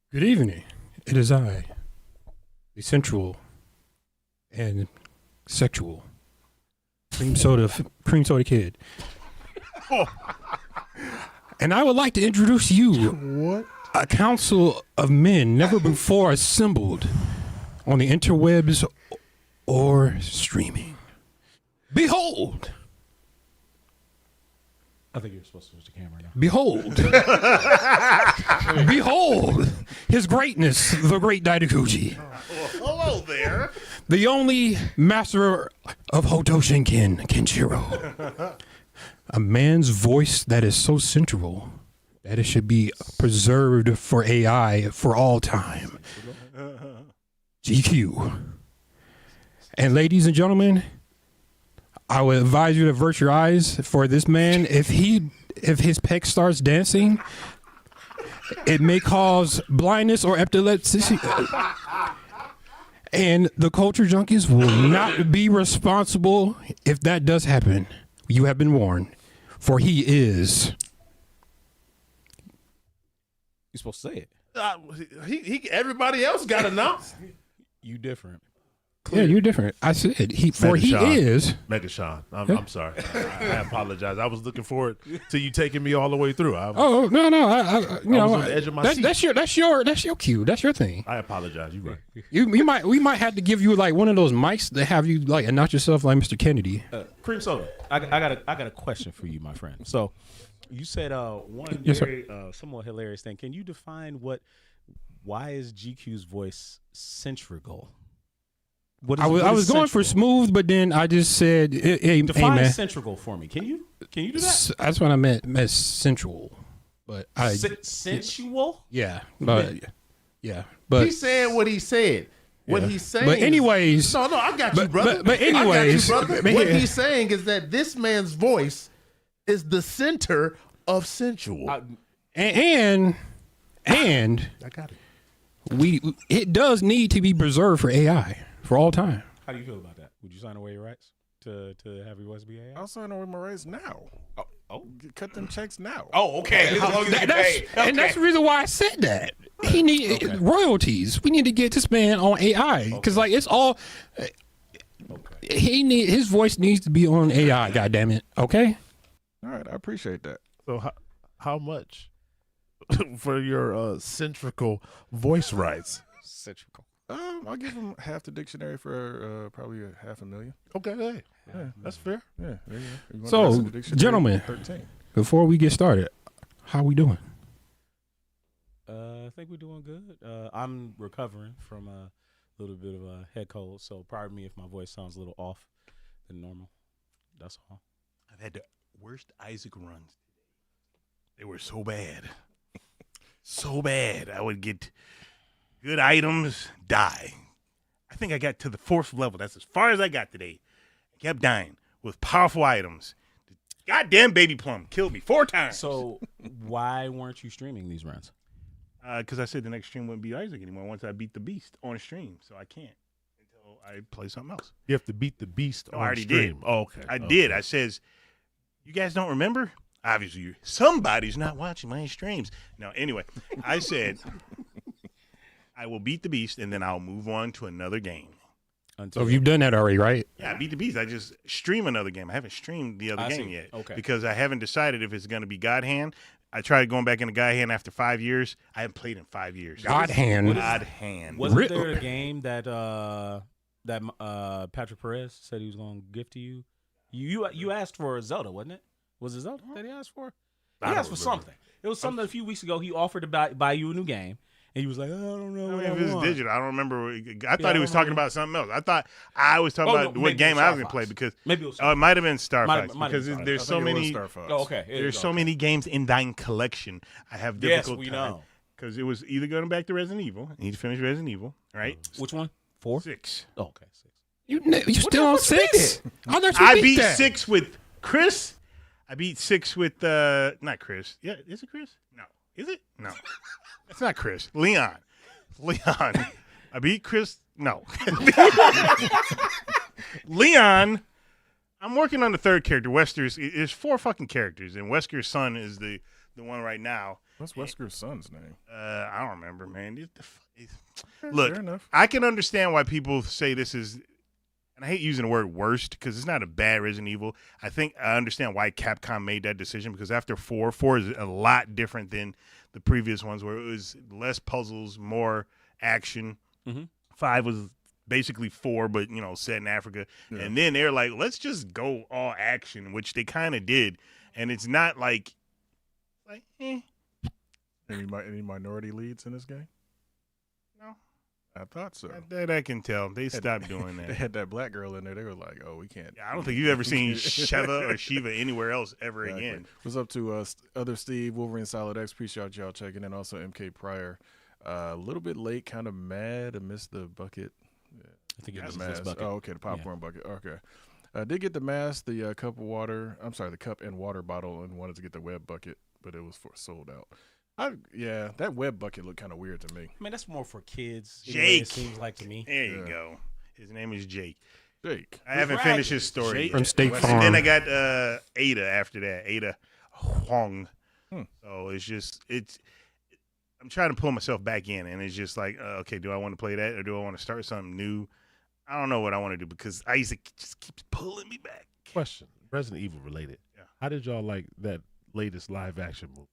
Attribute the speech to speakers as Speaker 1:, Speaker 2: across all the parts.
Speaker 1: Good evening. It is I, the sensual and sexual cream soda kid. And I would like to introduce you, a council of men never before assembled on the interwebs or streaming. Behold!
Speaker 2: I think you're supposed to switch the camera now.
Speaker 1: Behold! Behold! His greatness, the great Daidakuji.
Speaker 3: Hello there.
Speaker 1: The only master of Hotoshinkin, Kenshiro. A man's voice that is so sensual that it should be preserved for AI for all time. GQ. And ladies and gentlemen, I would advise you to avert your eyes for this man. If his pec starts dancing, it may cause blindness or epilepsy. And the culture junkies will not be responsible if that does happen. You have been warned, for he is.
Speaker 2: You're supposed to say it.
Speaker 3: Everybody else got announced.
Speaker 2: You different.
Speaker 1: Yeah, you're different. I said he
Speaker 3: Megashawn.
Speaker 1: is.
Speaker 3: Megashawn. I'm sorry. I apologize. I was looking forward to you taking me all the way through.
Speaker 1: No.
Speaker 3: I was on the edge of my seat.
Speaker 1: That's your cue. That's your thing.
Speaker 3: I apologize. You're right.
Speaker 1: We might have to give you like one of those mics that have you like announce yourself like Mr. Kennedy.
Speaker 2: Cream soda. I got a question for you, my friend. So you said one
Speaker 1: Yes,
Speaker 2: very somewhat hilarious thing. Can you define why is GQ's voice centrical?
Speaker 1: I was going for smooth, but then I just said, "Hey,
Speaker 2: define
Speaker 1: man,
Speaker 2: centrical for me. Can you do that?
Speaker 1: That's what I meant sensual, but
Speaker 2: Sensual?
Speaker 1: yeah, but
Speaker 3: He said what he said. What he's saying.
Speaker 1: But anyways,
Speaker 3: No, I got you, brother.
Speaker 1: But anyways,
Speaker 3: I got you, brother. What he's saying is that this man's voice is the center of sensual.
Speaker 1: and
Speaker 3: I got it.
Speaker 1: it does need to be preserved for AI for all time.
Speaker 2: How do you feel about that? Would you sign away your rights to have your voice be AI?
Speaker 4: I'll sign away my rights now.
Speaker 2: Oh.
Speaker 4: Cut them checks now.
Speaker 2: Oh, okay. As long as you get paid.
Speaker 1: And that's the reason why I said that. He need royalties. We need to get this man on AI because like it's all. His voice needs to be on AI. God damn it. Okay.
Speaker 4: All right, I appreciate that.
Speaker 3: So how much for your centrical voice rights?
Speaker 2: Centrical.
Speaker 4: I'll give him half the dictionary for probably $500,000.
Speaker 3: Okay, hey, yeah, that's fair.
Speaker 4: Yeah. There you go. You want
Speaker 1: So,
Speaker 4: the rest of the dictionary?
Speaker 1: gentlemen,
Speaker 4: 13.
Speaker 1: before we get started, how we doing?
Speaker 2: I think we're doing good. I'm recovering from a little bit of a head cold, so pardon me if my voice sounds a little off than normal. That's all.
Speaker 3: I've had the worst Isaac runs. They were so bad. So bad. I would get good items, die. I think I got to the 4th level. That's as far as I got today. I kept dying with powerful items. The goddamn baby plum killed me 4 times.
Speaker 2: So why weren't you streaming these runs?
Speaker 3: Because I said the next stream wouldn't be Isaac anymore once I beat the beast on stream. So I can't until I play something else.
Speaker 5: You have to beat the beast on
Speaker 3: I already
Speaker 5: stream.
Speaker 3: did.
Speaker 5: Oh, okay.
Speaker 3: I did. I says, you guys don't remember? Obviously, somebody's not watching my streams. No, anyway, I said, I will beat the beast, and then I'll move on to another game.
Speaker 1: So you've done that already, right?
Speaker 3: Yeah, I beat the beast. I just stream another game. I haven't streamed the other game yet.
Speaker 2: Okay.
Speaker 3: Because I haven't decided if it's going to be God Hand. I tried going back into God Hand after 5 years. I haven't played in 5 years.
Speaker 1: God Hand.
Speaker 3: God Hand.
Speaker 2: Wasn't there a game that Patrick Perez said he was going to gift to you? You asked for a Zelda, wasn't it? Was it Zelda that he asked for? He asked for something. It was something a few weeks ago. He offered to buy you a new game, and he was like, I don't know.
Speaker 3: I mean, if it's digital, I don't remember. I thought he was talking about something else. I was talking about what game I was going to play because
Speaker 2: maybe it was
Speaker 3: it might have been Star Fox
Speaker 2: might
Speaker 3: because
Speaker 2: have been
Speaker 3: there's so many.
Speaker 2: Oh, okay.
Speaker 3: There's so many games in thine collection. I have difficult
Speaker 2: yes, we
Speaker 3: time
Speaker 2: know.
Speaker 3: because it was either going back to Resident Evil. I need to finish Resident Evil, right?
Speaker 2: Which one? 4?
Speaker 3: 6.
Speaker 2: Oh, okay, 6.
Speaker 1: You still on 6?
Speaker 3: I beat 6 with Chris. I beat 6 with not Chris. Yeah, is it Chris? No. Is it? No. It's not Chris. Leon. I beat Chris. No. Leon. I'm working on the 3rd character. Wesker's. There's 4 fucking characters, and Wesker's son is the the one right now.
Speaker 4: What's Wesker's son's name?
Speaker 3: I don't remember, man.
Speaker 4: Fair
Speaker 3: Look,
Speaker 4: enough.
Speaker 3: I can understand why people say this is, and I hate using the word worst because it's not a bad Resident Evil. I think I understand why Capcom made that decision because after 4 is a lot different than the previous ones where it was less puzzles, more action.
Speaker 2: Mm-hmm.
Speaker 3: 5 was basically 4, but, set in Africa. Yeah. And then they're like, let's just go all action, which they kind of did. And it's not like eh.
Speaker 4: Any minority leads in this game?
Speaker 3: No.
Speaker 4: I thought so.
Speaker 3: That I can tell. They stopped doing that.
Speaker 4: They had that black girl in there. They were like, oh, we can't.
Speaker 3: Yeah, I don't think you've ever seen Sheva or Shiva anywhere else ever again.
Speaker 4: What's up to other Steve, Wolverine Solid X? Appreciate y'all checking in. Also, MK Pryor. A little bit late, kind of mad. I missed the bucket. Yeah.
Speaker 2: I think it's
Speaker 4: the
Speaker 2: the
Speaker 4: mask.
Speaker 2: bucket.
Speaker 4: Oh, okay, the popcorn bucket. Okay. Did get the mask, the cup of water. I'm sorry, the cup and water bottle, and wanted to get the web bucket, but it was sold out. That web bucket looked kind of weird to me.
Speaker 2: I mean, that's more for kids.
Speaker 3: Jake.
Speaker 2: It seems like to me.
Speaker 3: There you go. His name is Jake.
Speaker 4: Jake.
Speaker 3: I haven't finished his story
Speaker 1: Jake from State Farm.
Speaker 3: And then I got Ada after that. Ada Huang. So I'm trying to pull myself back in, and it's just like, okay, do I want to play that or do I want to start something new? I don't know what I want to do because Isaac just keeps pulling me back.
Speaker 5: Question, Resident Evil related.
Speaker 3: Yeah.
Speaker 5: How did y'all like that latest live action movie?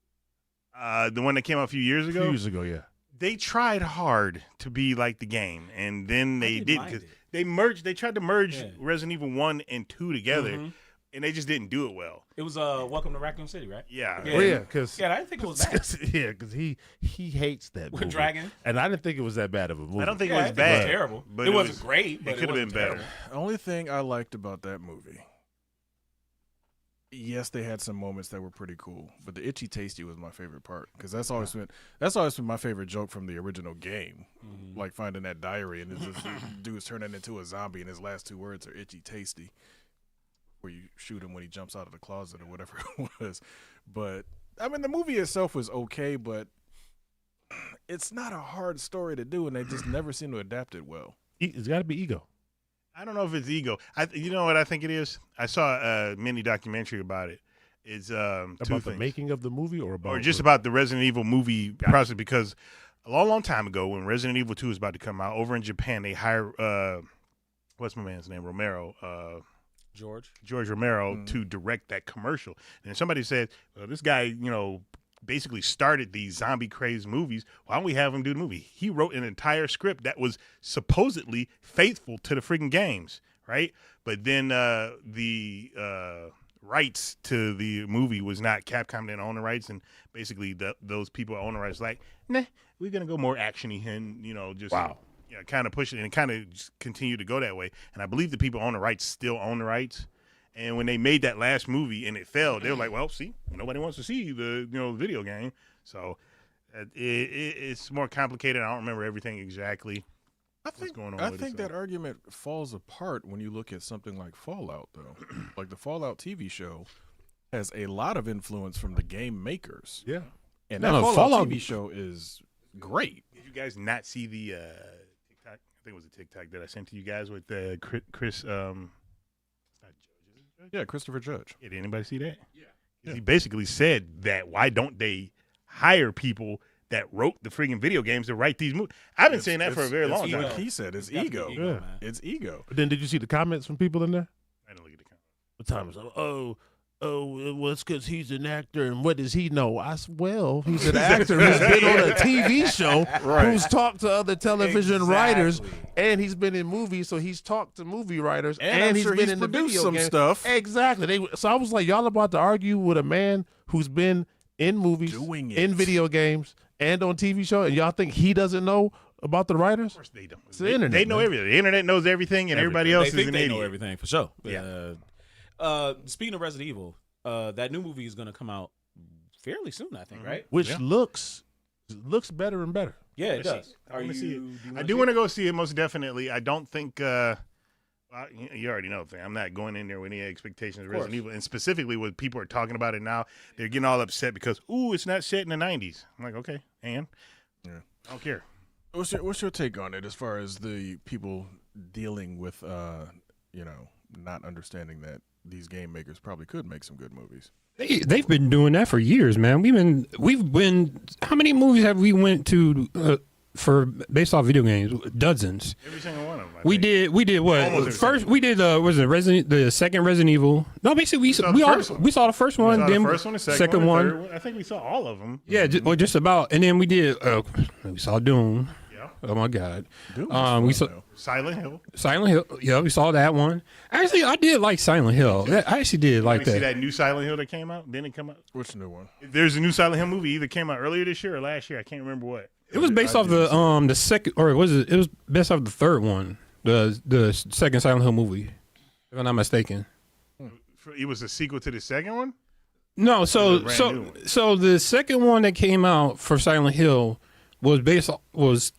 Speaker 3: The one that came out a few years ago?
Speaker 5: A few years ago, yeah.
Speaker 3: They tried hard to be like the game, and then they didn't. Because they merged. They tried to merge Resident Evil 1 and 2 together, and they just didn't do it well.
Speaker 2: It was Welcome to Raccoon City, right?
Speaker 3: Yeah.
Speaker 5: Well, yeah, because
Speaker 2: I didn't think it was bad.
Speaker 5: yeah, because he hates that movie.
Speaker 2: With Dragon.
Speaker 5: And I didn't think it was that bad of a movie.
Speaker 3: I don't think it
Speaker 2: I
Speaker 3: was
Speaker 2: didn't
Speaker 3: bad.
Speaker 2: think it was terrible.
Speaker 3: But
Speaker 2: it wasn't great, but
Speaker 3: it could have been better.
Speaker 4: The only thing I liked about that movie, yes, they had some moments that were pretty cool, but the itchy tasty was my favorite part because that's always been my favorite joke from the original game, like finding that diary and this dude's turning into a zombie and his last 2 words are itchy tasty, where you shoot him when he jumps out of the closet or whatever it was. But I mean, the movie itself was okay, but it's not a hard story to do, and they just never seem to adapt it well.
Speaker 5: It's got to be ego.
Speaker 3: I don't know if it's ego. You know what I think it is? I saw a mini documentary about it. It's
Speaker 5: about
Speaker 3: two
Speaker 5: the
Speaker 3: things.
Speaker 5: making of the movie or
Speaker 3: just about the Resident Evil movie process, because a long time ago when Resident Evil 2 was about to come out, over in Japan they hired what's my man's name? Romero. George Romero to direct that commercial. And somebody said, well, this guy, basically started these zombie crazed movies. Why don't we have him do the movie? He wrote an entire script that was supposedly faithful to the freaking games, right? But then the rights to the movie was not Capcom didn't own the rights, and basically those people who own the rights like, nah, we're gonna go more actiony and just
Speaker 5: wow.
Speaker 3: Yeah, kind of push it and kind of continue to go that way. And I believe the people who own the rights still own the rights. And when they made that last movie and it failed, they were like, well, see, nobody wants to see the video game. So it's more complicated. I don't remember everything exactly.
Speaker 4: I think that argument falls apart when you look at something like Fallout, though. Like the Fallout TV show has a lot of influence from the game makers.
Speaker 5: Yeah.
Speaker 4: And that Fallout TV show is great.
Speaker 3: Did you guys not see the TikTok? I think it was a TikTok that I sent to you guys with Chris
Speaker 4: Yeah, Christopher Judge.
Speaker 3: Yeah, did anybody see that? Yeah. He basically said that why don't they hire people that wrote the freaking video games to write these movies? I've been saying that for a very long time.
Speaker 4: Like he said, it's ego.
Speaker 5: Yeah.
Speaker 4: It's ego.
Speaker 5: But then did you see the comments from people in there?
Speaker 3: I didn't look at the comments.
Speaker 5: What time is it? Well, it's because he's an actor, and what does he know? Well, he's an actor who's been on a TV show, who's talked to other television writers, and he's been in movies, so he's talked to movie writers, and he's been in the video
Speaker 4: some
Speaker 5: game
Speaker 4: stuff.
Speaker 5: Exactly. So I was like, y'all about to argue with a man who's been in movies, in video games, and on TV show, and y'all think he doesn't know about the writers?
Speaker 3: Of course they don't.
Speaker 5: It's the internet.
Speaker 3: They know everything. The internet knows everything, and everybody else
Speaker 2: they
Speaker 3: is an
Speaker 2: they
Speaker 3: idiot.
Speaker 2: know everything for sure.
Speaker 3: Yeah.
Speaker 2: Speaking of Resident Evil, that new movie is going to come out fairly soon, I think, right?
Speaker 5: Which looks better and better.
Speaker 2: Yeah, it does.
Speaker 3: I do want to go see it, most definitely. I don't think you already know. I'm not going in there with any expectations of Resident Evil, and specifically when people are talking about it now, they're getting all upset because it's not set in the 90s. I'm like, okay, and I don't care.
Speaker 4: What's your take on it as far as the people dealing with not understanding that these game makers probably could make some good movies.
Speaker 1: They've been doing that for years, man. We've been. How many movies have we went to for based off video games? Dozens.
Speaker 3: Every single one of them.
Speaker 1: We did what?
Speaker 3: Almost
Speaker 1: First we did was it the second Resident Evil? No, basically we saw the first one.
Speaker 3: We saw
Speaker 1: Then
Speaker 3: the first one, the second one, the third one. I think we saw all of them.
Speaker 1: Yeah, just about. And then we did. We saw Doom.
Speaker 3: Yeah.
Speaker 1: Oh my God.
Speaker 4: Doom
Speaker 1: We saw
Speaker 3: Silent Hill.
Speaker 1: Silent Hill. Yeah, we saw that one. Actually, I did like Silent Hill. I actually did like
Speaker 3: See
Speaker 1: that.
Speaker 3: that new Silent Hill that came out? Didn't it come out?
Speaker 4: Which new one?
Speaker 3: There's a new Silent Hill movie. Either came out earlier this year or last year. I can't remember what.
Speaker 1: It was based off the second, or was it? It was based off the third one, the second Silent Hill movie, if I'm not mistaken.
Speaker 3: It was a sequel to the second one.
Speaker 1: No,
Speaker 3: It was a brand new one.
Speaker 1: so the second one that came out for Silent Hill was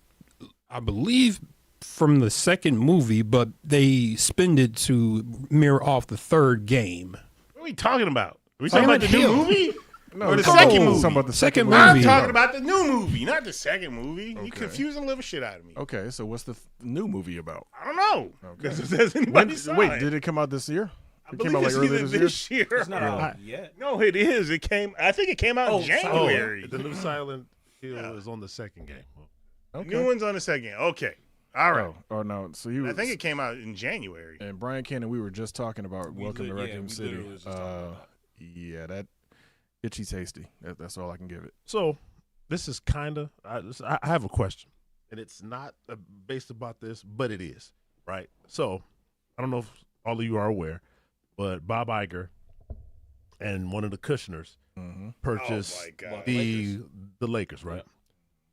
Speaker 1: I believe from the second movie, but they spinned it to mirror off the third game.
Speaker 3: What are we talking about? Are we talking about the
Speaker 1: Silent
Speaker 3: new
Speaker 1: Hill.
Speaker 3: movie?
Speaker 4: No,
Speaker 3: Or the
Speaker 4: I'm
Speaker 3: second
Speaker 4: talking
Speaker 3: movie?
Speaker 4: about the
Speaker 1: Second
Speaker 4: movie.
Speaker 1: movie.
Speaker 3: I'm talking about the new movie, not the second movie. You
Speaker 4: Okay.
Speaker 3: confusing the living shit out of me.
Speaker 4: Okay, so what's the new movie about?
Speaker 3: I don't know.
Speaker 4: Okay.
Speaker 3: Because it says anybody saw
Speaker 4: Wait,
Speaker 3: it.
Speaker 4: did it come out this year?
Speaker 3: I
Speaker 4: It
Speaker 3: believe
Speaker 4: came out like
Speaker 3: it's
Speaker 4: earlier
Speaker 3: either
Speaker 4: this year.
Speaker 3: this year.
Speaker 2: It's not out yet.
Speaker 3: No, it is. It came. I think it came out in January.
Speaker 5: The new Silent Hill is on the second game.
Speaker 4: Okay.
Speaker 3: New one's on the second. Okay. All right.
Speaker 4: Oh no. So you.
Speaker 3: I think it came out in January.
Speaker 4: And Brian Cannon, we were just talking about Welcome to
Speaker 2: we
Speaker 4: Raccoon City.
Speaker 2: literally was just talking about
Speaker 4: Yeah, that itchy tasty. That's all I can give it.
Speaker 5: So this is kind of I have a question, and it's not based about this, but it is, right? So I don't know if all of you are aware, but Bob Iger and one of the Kushners purchased
Speaker 3: Oh, my God.
Speaker 5: the Lakers, right?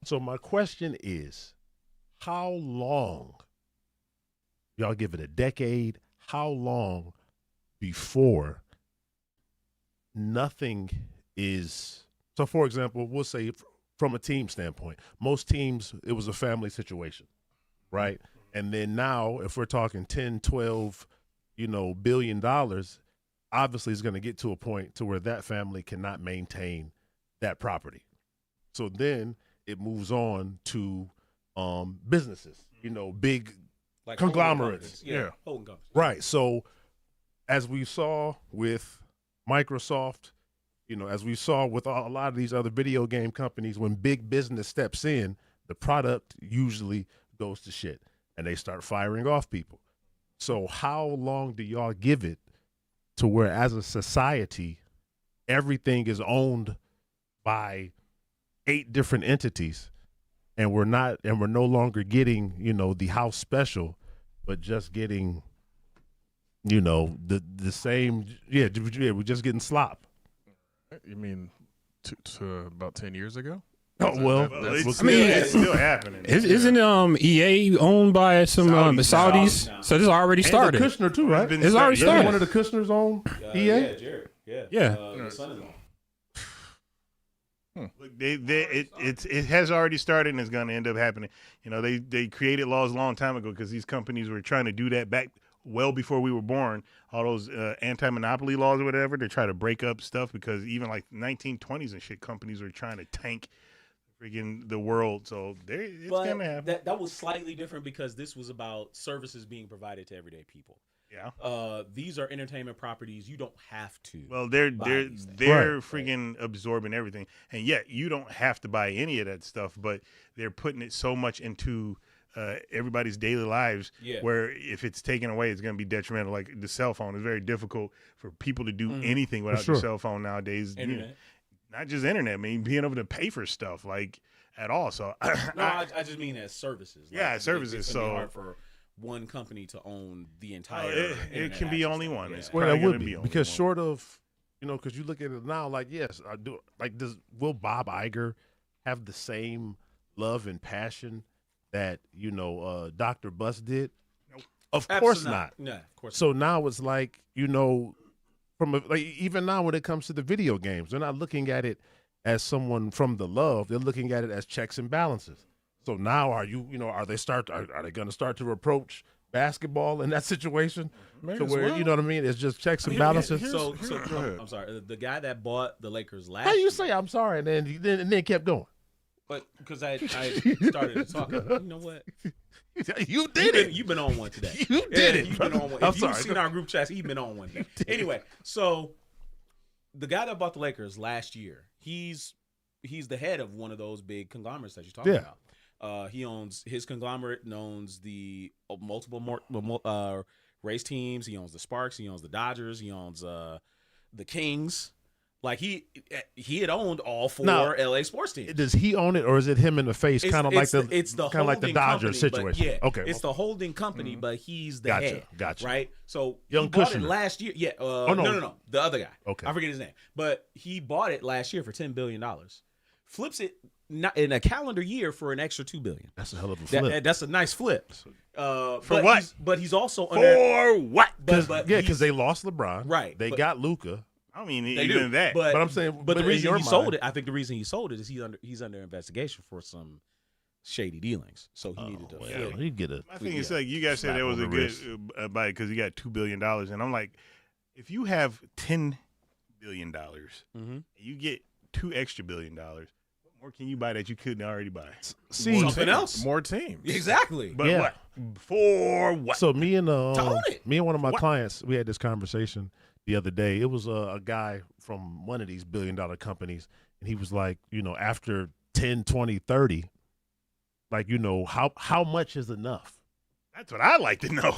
Speaker 5: So my question is, how long? Y'all give it a decade. How long before nothing is? So, for example, we'll say from a team standpoint, most teams, it was a family situation, right? And then now, if we're talking 10, 12, $1 billion, obviously it's going to get to a point to where that family cannot maintain that property. So then it moves on to businesses, big
Speaker 2: Like
Speaker 5: conglomerates.
Speaker 2: holding companies. Holding companies.
Speaker 5: Right. So as we saw with Microsoft, as we saw with a lot of these other video game companies, when big business steps in, the product usually goes to shit and they start firing off people. So how long do y'all give it to where as a society, everything is owned by 8 different entities and we're no longer getting, the house special, but just getting, the same, we're just getting slop.
Speaker 4: You mean to about 10 years ago?
Speaker 5: Oh, well,
Speaker 3: It's still happening.
Speaker 1: Isn't EA owned by some Saudis?
Speaker 2: No.
Speaker 1: So this already started.
Speaker 5: And the Kushner too, right?
Speaker 1: It's already
Speaker 5: Isn't
Speaker 1: started.
Speaker 5: one of the Kushners on EA?
Speaker 2: Yeah, Jared. Yeah.
Speaker 1: Yeah.
Speaker 2: The son is on.
Speaker 3: Look, it has already started and it's going to end up happening. They created laws a long time ago because these companies were trying to do that back well before we were born. All those anti-monopoly laws or whatever, they try to break up stuff because even like 1920s and shit, companies were trying to tank freaking the world. So it's going to happen.
Speaker 2: That was slightly different because this was about services being provided to everyday people.
Speaker 3: Yeah.
Speaker 2: These are entertainment properties. You don't have to.
Speaker 3: Well, they're
Speaker 2: buy these things.
Speaker 3: freaking absorbing everything, and yet you don't have to buy any of that stuff. But they're putting it so much into everybody's daily lives, where if it's taken away, it's going to be detrimental. Like the cell phone is very difficult for people to do anything without the cell phone nowadays.
Speaker 2: Internet.
Speaker 3: Not just internet, I mean being able to pay for stuff like at all. So
Speaker 2: I just mean as services.
Speaker 3: Yeah, services,
Speaker 2: It's gonna be
Speaker 3: so-
Speaker 2: hard for one company to own the entire.
Speaker 3: it
Speaker 2: internet
Speaker 3: can be
Speaker 2: access
Speaker 3: only
Speaker 2: to it.
Speaker 3: one.
Speaker 2: Yeah.
Speaker 3: It's
Speaker 5: Well,
Speaker 3: probably
Speaker 5: that would
Speaker 3: gonna
Speaker 5: be
Speaker 3: only
Speaker 5: because
Speaker 3: one.
Speaker 5: short of, because you look at it now, like yes, I do. Like, will Bob Iger have the same love and passion that Dr. Buss did?
Speaker 3: Nope.
Speaker 5: Of course
Speaker 2: Absolutely
Speaker 5: not.
Speaker 2: Yeah, of course.
Speaker 5: So now it's like even now when it comes to the video games, they're not looking at it as someone from the love. They're looking at it as checks and balances. So now are they going to start to approach basketball in that situation
Speaker 4: May
Speaker 5: to
Speaker 4: as
Speaker 5: where
Speaker 4: well.
Speaker 5: you know what I mean? It's just checks and balances.
Speaker 2: So
Speaker 4: go ahead.
Speaker 2: I'm sorry. The guy that bought the Lakers last
Speaker 5: How you
Speaker 2: year,
Speaker 5: say I'm sorry and then kept going?
Speaker 2: But because I started to talk, you know what?
Speaker 5: You did it.
Speaker 2: You've been on one today.
Speaker 5: You did it.
Speaker 2: You've been on one.
Speaker 5: I'm
Speaker 2: If you've
Speaker 5: sorry.
Speaker 2: seen our group chats, he's been on one. Anyway, so the guy that bought the Lakers last year, he's the head of one of those big conglomerates that you're talking about. He owns his conglomerate owns the multiple race teams. He owns the Sparks. He owns the Dodgers. He owns the Kings. Like he had owned all four LA sports teams.
Speaker 5: Does he own it, or is it him in the face? Kind of like the Dodgers situation.
Speaker 2: Yeah,
Speaker 5: okay,
Speaker 2: it's the holding company, but he's the head.
Speaker 5: Gotcha.
Speaker 2: Right. So
Speaker 5: Young
Speaker 2: he bought it
Speaker 5: Kushner.
Speaker 2: last year. Yeah. No, the other guy.
Speaker 5: Okay.
Speaker 2: I forget his name, but he bought it last year for $10 billion. Flips it in a calendar year for an extra $2 billion.
Speaker 5: That's a hell of a flip.
Speaker 2: That's a nice flip.
Speaker 3: For what?
Speaker 2: But he's also
Speaker 3: For what?
Speaker 5: Because they lost LeBron.
Speaker 2: Right,
Speaker 5: They got Luka.
Speaker 3: I mean,
Speaker 2: They
Speaker 3: even
Speaker 2: do.
Speaker 3: that.
Speaker 5: But I'm saying,
Speaker 2: But the
Speaker 5: in
Speaker 2: reason
Speaker 5: your
Speaker 2: he sold
Speaker 5: mind-
Speaker 2: it, I think the reason he sold it is he's under investigation for some shady dealings. So he needed to.
Speaker 5: Well, he get a.
Speaker 3: I think it's like you guys said that was a good buy because he got $2 billion, and I'm like, if you have $10 billion, and you get $2 extra billion, what more can you buy that you couldn't already buy?
Speaker 5: See,
Speaker 2: Something else.
Speaker 4: More teams.
Speaker 2: Exactly.
Speaker 3: But
Speaker 5: Yeah.
Speaker 3: what? For what?
Speaker 5: So me and
Speaker 2: own it.
Speaker 5: me and one of my clients, we had this conversation the other day. It was a guy from one of these billion-dollar companies, and he was like, after 10, 20, 30, like, how much is enough?
Speaker 3: That's what I like to know.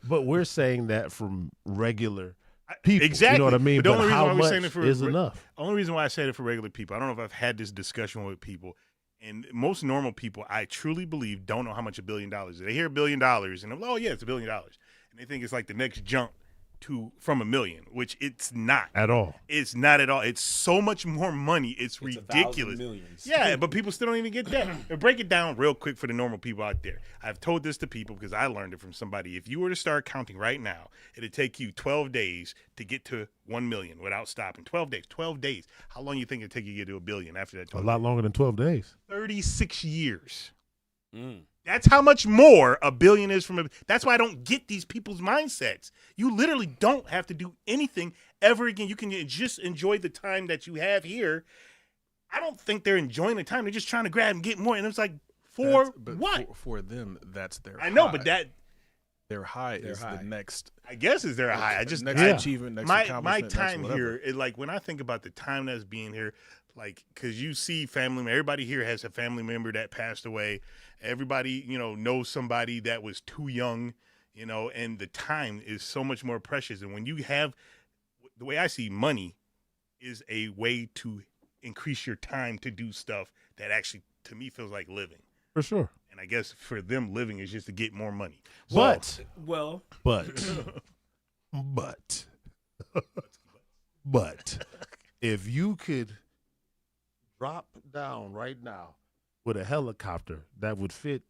Speaker 5: But we're saying that from regular people.
Speaker 3: Exactly.
Speaker 5: You know what I mean?
Speaker 3: But the only reason
Speaker 5: how
Speaker 3: why we're
Speaker 5: much
Speaker 3: saying it for
Speaker 5: is enough?
Speaker 3: Only reason why I said it for regular people, I don't know if I've had this discussion with people, and most normal people, I truly believe, don't know how much $1 billion is. They hear $1 billion, and they're like, oh, yeah, it's $1 billion. And they think it's like the next jump from $1 million, which it's not.
Speaker 5: At all.
Speaker 3: It's not at all. It's so much more money. It's ridiculous.
Speaker 2: 1,000 millions.
Speaker 3: Yeah, but people still don't even get that. And break it down real quick for the normal people out there. I've told this to people because I learned it from somebody. If you were to start counting right now, it'd take you 12 days to get to 1 million without stopping. 12 days. 12 days. How long do you think it'd take you to get to 1 billion after that 12
Speaker 5: A lot longer than 12 days.
Speaker 3: 36 years.
Speaker 2: Mm.
Speaker 3: That's how much more $1 billion is from that's why I don't get these people's mindsets. You literally don't have to do anything ever again. You can just enjoy the time that you have here. I don't think they're enjoying the time. They're just trying to grab and get more. And it's like,
Speaker 4: But
Speaker 3: what?
Speaker 4: For them, that's their
Speaker 3: I know,
Speaker 4: high.
Speaker 3: but that,
Speaker 4: their high
Speaker 2: Their
Speaker 4: is
Speaker 2: high.
Speaker 4: the next.
Speaker 3: I guess, is their high. I just,
Speaker 4: next
Speaker 3: I-
Speaker 4: achievement, next
Speaker 3: my
Speaker 4: accomplishment,
Speaker 3: time
Speaker 4: next
Speaker 3: here,
Speaker 4: whatever.
Speaker 3: like when I think about the time that's being here, like, because you see everybody here has a family member that passed away. Everybody, knows somebody that was too young, and the time is so much more precious. And when you have, the way I see money is a way to increase your time to do stuff that actually, to me, feels like living.
Speaker 5: For sure.
Speaker 3: And I guess for them, living is just to get more money.
Speaker 5: But if you could drop down right now with a helicopter that would fit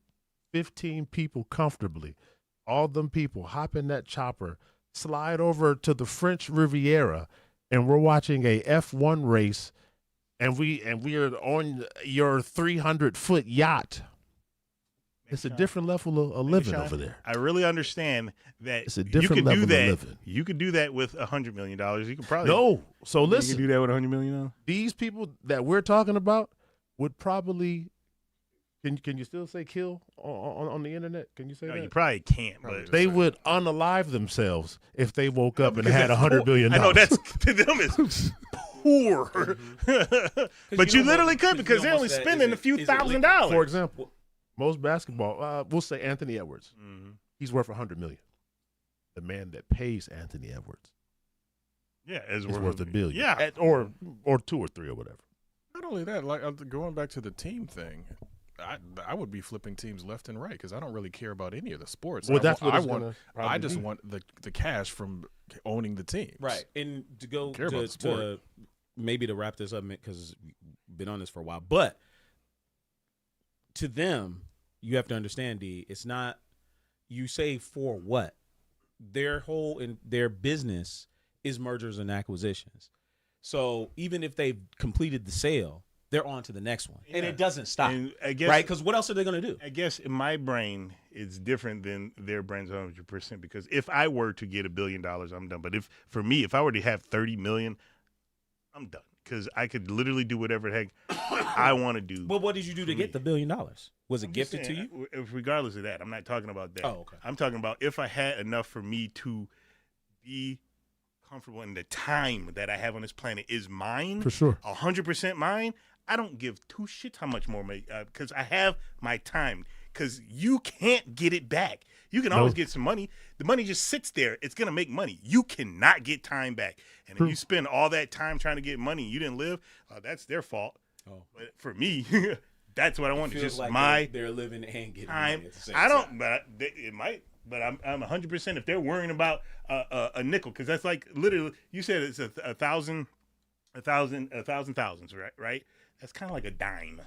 Speaker 5: 15 people comfortably, all them people hop in that chopper, slide over to the French Riviera, and we're watching a F1 race, and we are on your 300-foot yacht. It's a different level of living
Speaker 3: Sean,
Speaker 5: over there.
Speaker 3: I really understand that
Speaker 5: It's a
Speaker 3: you
Speaker 5: different
Speaker 3: could
Speaker 5: level
Speaker 3: do
Speaker 5: of
Speaker 3: that.
Speaker 5: living.
Speaker 3: You could do that with $100 million. You could probably
Speaker 5: No. So
Speaker 3: You
Speaker 5: listen,
Speaker 3: could do that with $100 million.
Speaker 5: these people that we're talking about would probably can you still say kill on the internet? Can you say
Speaker 3: No,
Speaker 5: that?
Speaker 3: you probably can't.
Speaker 4: Probably
Speaker 3: But
Speaker 5: They would unalive themselves if they woke up and had $100 billion.
Speaker 3: I know that's to them is poor. But you literally could because they're only spending a few $1,000s.
Speaker 5: For example, most basketball, we'll say Anthony Edwards. He's worth $100 million. The man that pays Anthony Edwards
Speaker 3: Yeah,
Speaker 5: is worth $1 billion.
Speaker 3: Yeah,
Speaker 5: or 2 or 3 or whatever.
Speaker 4: Not only that, like going back to the team thing, I would be flipping teams left and right because I don't really care about any of the sports.
Speaker 5: Well, that's what
Speaker 4: I
Speaker 5: it's
Speaker 4: want.
Speaker 5: gonna
Speaker 4: I
Speaker 5: probably
Speaker 4: just
Speaker 5: be.
Speaker 4: want the cash from owning the teams.
Speaker 2: Right. And to go
Speaker 4: Care about the sport.
Speaker 2: to maybe to wrap this up because we've been on this for a while, but to them, you have to understand, D, it's not you say for what? Their whole in their business is mergers and acquisitions. So even if they've completed the sale, they're on to the next one. And
Speaker 3: Yeah.
Speaker 2: it doesn't stop.
Speaker 3: And I guess,
Speaker 2: Right? Because what else are they going to do?
Speaker 3: I guess in my brain, it's different than their brains 100% because if I were to get $1 billion, I'm done. But if I were to have 30 million, I'm done. because I could literally do whatever the heck I want to do.
Speaker 2: But what did you do to get the $1 billion? Was it
Speaker 3: I'm just
Speaker 2: gifted to
Speaker 3: saying,
Speaker 2: you?
Speaker 3: Regardless of that, I'm not talking about that.
Speaker 2: Oh, okay.
Speaker 3: I'm talking about if I had enough for me to be comfortable in the time that I have on this planet is mine.
Speaker 5: For sure.
Speaker 3: 100% mine. I don't give two shits how much more, because I have my time. Because you can't get it back. You can always get some money. The money just sits there. It's going to make money. You cannot get time back. And if you spend all that time trying to get money and you didn't live, that's their fault. Oh. But for me, that's what I want. It's just like
Speaker 2: they're living and getting
Speaker 3: time.
Speaker 2: money at the same
Speaker 3: I don't,
Speaker 2: time.
Speaker 3: but it might. But I'm 100% if they're worrying about a nickel, because that's like literally, you said it's a thousand thousands, right? That's kind of like a dime.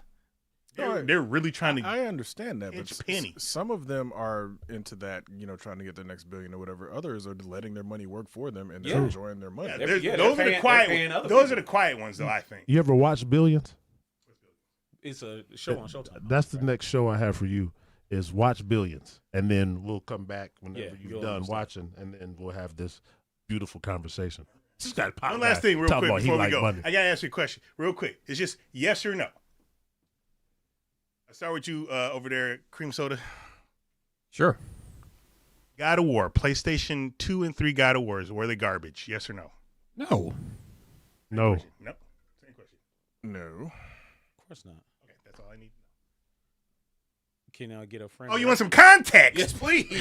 Speaker 3: They're really trying to.
Speaker 4: I understand that, but
Speaker 3: penny.
Speaker 4: Some of them are into that, trying to get their next billion or whatever. Others are letting their money work for them and they're enjoying their money.
Speaker 3: Those are the quiet ones. Those are the quiet ones, though. I think.
Speaker 5: You ever watch Billions?
Speaker 2: It's a show on Showtime.
Speaker 5: That's the next show I have for you. Is watch Billions, and then we'll come back whenever you're done watching, and then we'll have this beautiful conversation.
Speaker 3: One last thing, real quick, before we go.
Speaker 5: Money.
Speaker 3: I gotta ask you a question, real quick. It's just yes or no. I start with you over there, Cream Soda.
Speaker 1: Sure.
Speaker 3: God of War, PlayStation 2 and 3 God of Wars, were they garbage? Yes or no?
Speaker 1: No.
Speaker 5: No.
Speaker 3: No. Same question.
Speaker 4: No.
Speaker 2: Of course not.
Speaker 3: Okay, that's all I need.
Speaker 2: Can I get a friend?
Speaker 3: Oh, you want some context?
Speaker 2: Yes, please.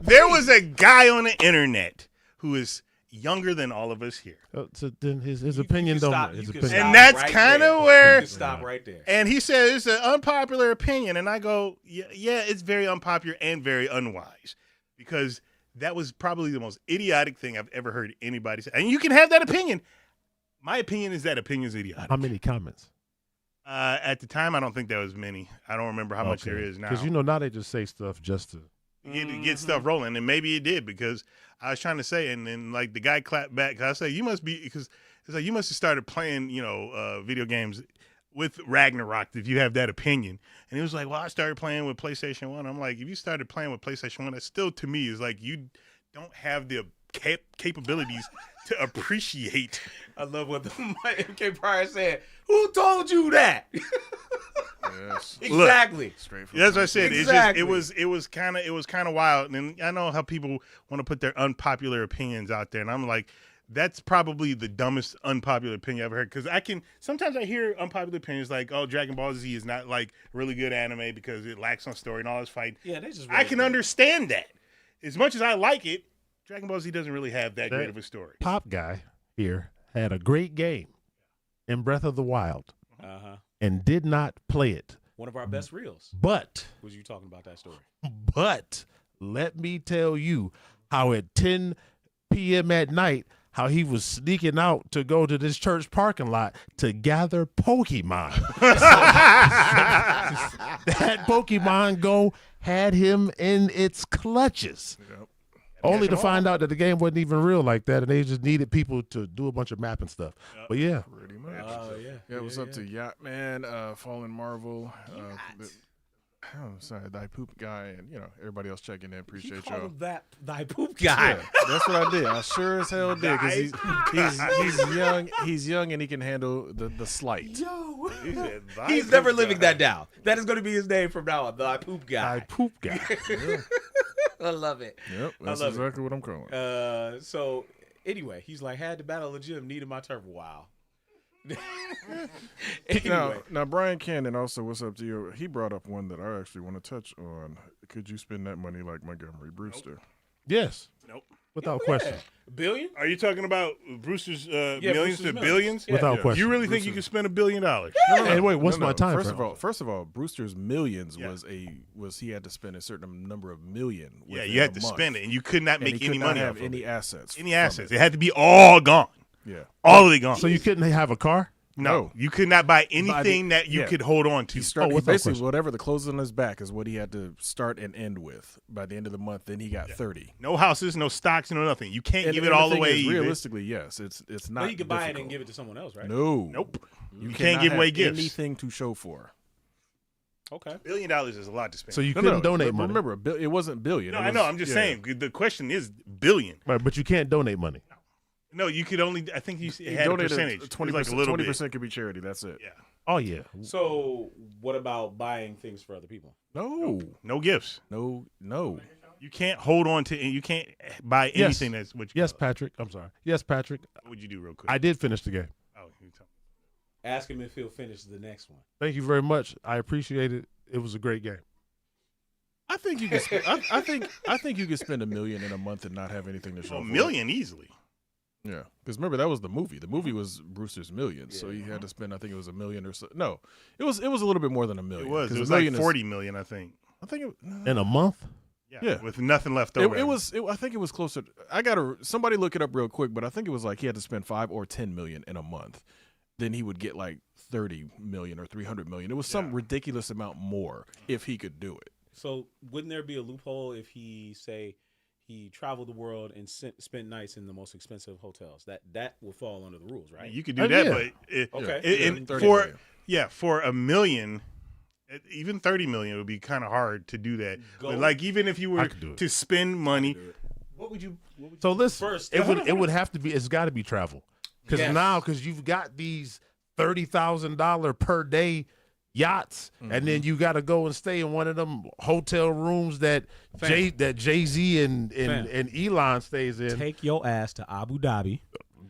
Speaker 3: There was a guy on the internet who is younger than all of us here.
Speaker 5: So then his opinion don't matter. His opinion.
Speaker 3: And that's kind of where.
Speaker 2: You can stop right there.
Speaker 3: And he said it's an unpopular opinion, and I go, yeah, it's very unpopular and very unwise, because that was probably the most idiotic thing I've ever heard anybody say. And you can have that opinion. My opinion is that opinion is idiotic.
Speaker 5: How many comments?
Speaker 3: At the time, I don't think there was many. I don't remember how much there is now.
Speaker 5: Because now they just say stuff just to
Speaker 3: get stuff rolling, and maybe it did, because I was trying to say, and then like the guy clapped back. I say you must be, because it's like you must have started playing video games with Ragnarok if you have that opinion. And he was like, well, I started playing with PlayStation 1. I'm like, if you started playing with PlayStation 1, that still to me is like you don't have the capabilities to appreciate.
Speaker 2: I love what the MK Pryor said. Who told you that?
Speaker 4: Yes.
Speaker 2: Exactly.
Speaker 3: Look, that's what I said.
Speaker 2: Exactly.
Speaker 3: It was kind of wild. And I know how people want to put their unpopular opinions out there, and I'm like, that's probably the dumbest unpopular opinion I've ever heard. Because sometimes I hear unpopular opinions like, oh, Dragon Ball Z is not like really good anime because it lacks on story and all this fight.
Speaker 2: Yeah, they just.
Speaker 3: I can understand that. As much as I like it, Dragon Ball Z doesn't really have that great of a story.
Speaker 5: Pop guy here had a great game in Breath of the Wild and did not play it.
Speaker 2: One of our best reels.
Speaker 5: But
Speaker 2: was you talking about that story?
Speaker 5: But let me tell you how at 10 p.m. at night, how he was sneaking out to go to this church parking lot to gather Pokemon. That Pokemon Go had him in its clutches. Yep. Only to find out that the game wasn't even real like that, and they just needed people to do a bunch of mapping stuff. Yep. But yeah.
Speaker 4: Pretty much. What's up to Yacht Man, Fallen Marvel. I'm sorry, Thy Poop Guy, and everybody else checking in. Appreciate y'all.
Speaker 2: That Thy Poop Guy.
Speaker 4: Yeah, that's what I did. I sure as hell did, because he's young. He's young and he can handle the slight.
Speaker 2: Yo, he's never living that down. That is going to be his name from now on. Thy Poop Guy.
Speaker 5: Thy Poop Guy.
Speaker 4: Yeah.
Speaker 2: I love it.
Speaker 4: Yep, that's exactly what I'm calling.
Speaker 2: So anyway, he's like, had to battle a gym, needed my turf. Wow. Anyway.
Speaker 4: Now Brian Cannon also, what's up to you? He brought up one that I actually want to touch on. Could you spend that money like Montgomery Brewster?
Speaker 3: Nope.
Speaker 5: Yes.
Speaker 3: Nope.
Speaker 5: Without question.
Speaker 2: $billion?
Speaker 3: Are you talking about Brewster's millions to billions?
Speaker 5: Yeah. Without question.
Speaker 3: You really think you could spend $1 billion?
Speaker 5: No. Hey, wait, what's my time?
Speaker 4: First of all, Brewster's millions was he had to spend a certain number of million.
Speaker 3: Yeah, you had to spend it, and you could not make any money off of
Speaker 4: any assets.
Speaker 3: Any assets. It had to be all gone.
Speaker 4: Yeah,
Speaker 3: all of it gone.
Speaker 5: So you couldn't have a car?
Speaker 3: No, you could not buy anything that you could hold on to.
Speaker 4: Basically, whatever the clothes on his back is what he had to start and end with. By the end of the month, then he got 30.
Speaker 3: No houses, no stocks, no nothing. You can't give it all away.
Speaker 4: Realistically, yes, it's not.
Speaker 2: But you could buy
Speaker 4: difficult.
Speaker 2: it and give it to someone else, right?
Speaker 3: Nope. You can't
Speaker 4: cannot
Speaker 3: give away
Speaker 4: have
Speaker 3: gifts.
Speaker 4: Anything to show for.
Speaker 2: Okay.
Speaker 3: $1 billion is a lot to spend.
Speaker 5: So you couldn't donate money.
Speaker 4: Remember, it wasn't billion.
Speaker 3: No, I know. I'm just saying. The question is billion.
Speaker 5: Right, but you can't donate money.
Speaker 3: No, you could only. I think you
Speaker 4: He
Speaker 3: had a
Speaker 4: donated
Speaker 3: percentage.
Speaker 4: 20%.
Speaker 3: Like a little
Speaker 4: 20%
Speaker 3: bit.
Speaker 4: could be charity. That's it.
Speaker 3: Yeah.
Speaker 5: Oh yeah.
Speaker 2: So what about buying things for other people?
Speaker 3: No gifts.
Speaker 4: No.
Speaker 3: You can't hold on to. You can't buy anything that's what you.
Speaker 5: Yes, Patrick. I'm sorry. Yes, Patrick.
Speaker 3: What would you do real quick?
Speaker 5: I did finish the game.
Speaker 3: Oh, you tell me.
Speaker 2: Ask him if he'll finish the next one.
Speaker 5: Thank you very much. I appreciate it. It was a great game.
Speaker 4: I think you could. I think you could spend $1 million in a month and not have anything to show.
Speaker 3: Well,
Speaker 4: for
Speaker 3: $1 million easily.
Speaker 4: it. Yeah, because remember that was the movie. The movie was Brewster's Millions, so he had to spend. I think it was $1 million or so. No, it was a little bit more than $1 million.
Speaker 3: It was.
Speaker 4: 'cause
Speaker 3: It was
Speaker 4: $1
Speaker 3: like
Speaker 4: million is-
Speaker 3: 40 million, I think.
Speaker 4: I think it,
Speaker 5: In a month?
Speaker 4: Yeah.
Speaker 3: With nothing left over.
Speaker 4: I think it was closer. Somebody look it up real quick, but I think it was like he had to spend 5 or 10 million in a month. Then he would get like 30 million or 300 million. It was some ridiculous amount more if he could do it.
Speaker 2: So wouldn't there be a loophole if he traveled the world and spent nights in the most expensive hotels? That would fall under the rules, right?
Speaker 3: You could do that,
Speaker 5: yeah.
Speaker 3: but
Speaker 2: Okay.
Speaker 3: and
Speaker 4: 30 million.
Speaker 3: for $1 million, even 30 million would be kind of hard to do that. But like even if you were to spend money, what would you?
Speaker 5: So listen,
Speaker 2: First-
Speaker 5: it would have to be. It's got to be travel, because
Speaker 2: Yes.
Speaker 5: because you've got these $30,000 per day yachts, and then you got to go and stay in one of them hotel rooms that Jay-Z and Elon stays in.
Speaker 2: Take your ass to Abu Dhabi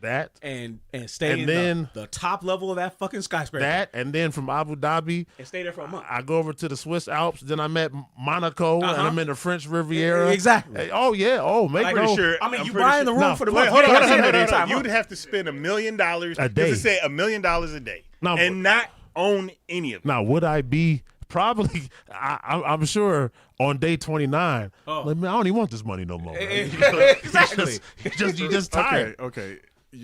Speaker 5: That
Speaker 2: and stay
Speaker 5: And
Speaker 2: in
Speaker 5: then-
Speaker 2: the top level of that fucking skyscraper.
Speaker 5: and then from Abu Dhabi,
Speaker 2: And stay there for a month.
Speaker 5: I go over to the Swiss Alps. Then I'm at Monaco, and I'm in the French Riviera.
Speaker 2: Exactly.
Speaker 5: Hey, oh yeah. Oh, make
Speaker 2: Like,
Speaker 5: no.
Speaker 3: pretty sure.
Speaker 2: I mean,
Speaker 3: I'm
Speaker 2: you
Speaker 3: pretty
Speaker 2: buying the
Speaker 3: sure-
Speaker 2: room
Speaker 5: No.
Speaker 2: for the
Speaker 3: Wait,
Speaker 2: month.
Speaker 3: hold
Speaker 2: You
Speaker 3: on.
Speaker 2: gotta stay there anytime.
Speaker 3: You would have to spend $1 million
Speaker 5: A day.
Speaker 3: Does it say $1 million a day
Speaker 5: No,
Speaker 3: and not own any of it?
Speaker 5: Now, would I be probably? I'm sure on day 29.
Speaker 2: Oh.
Speaker 5: Like, man, I don't even want this money no more. man.
Speaker 2: Exactly.
Speaker 5: you just tired.
Speaker 4: Okay.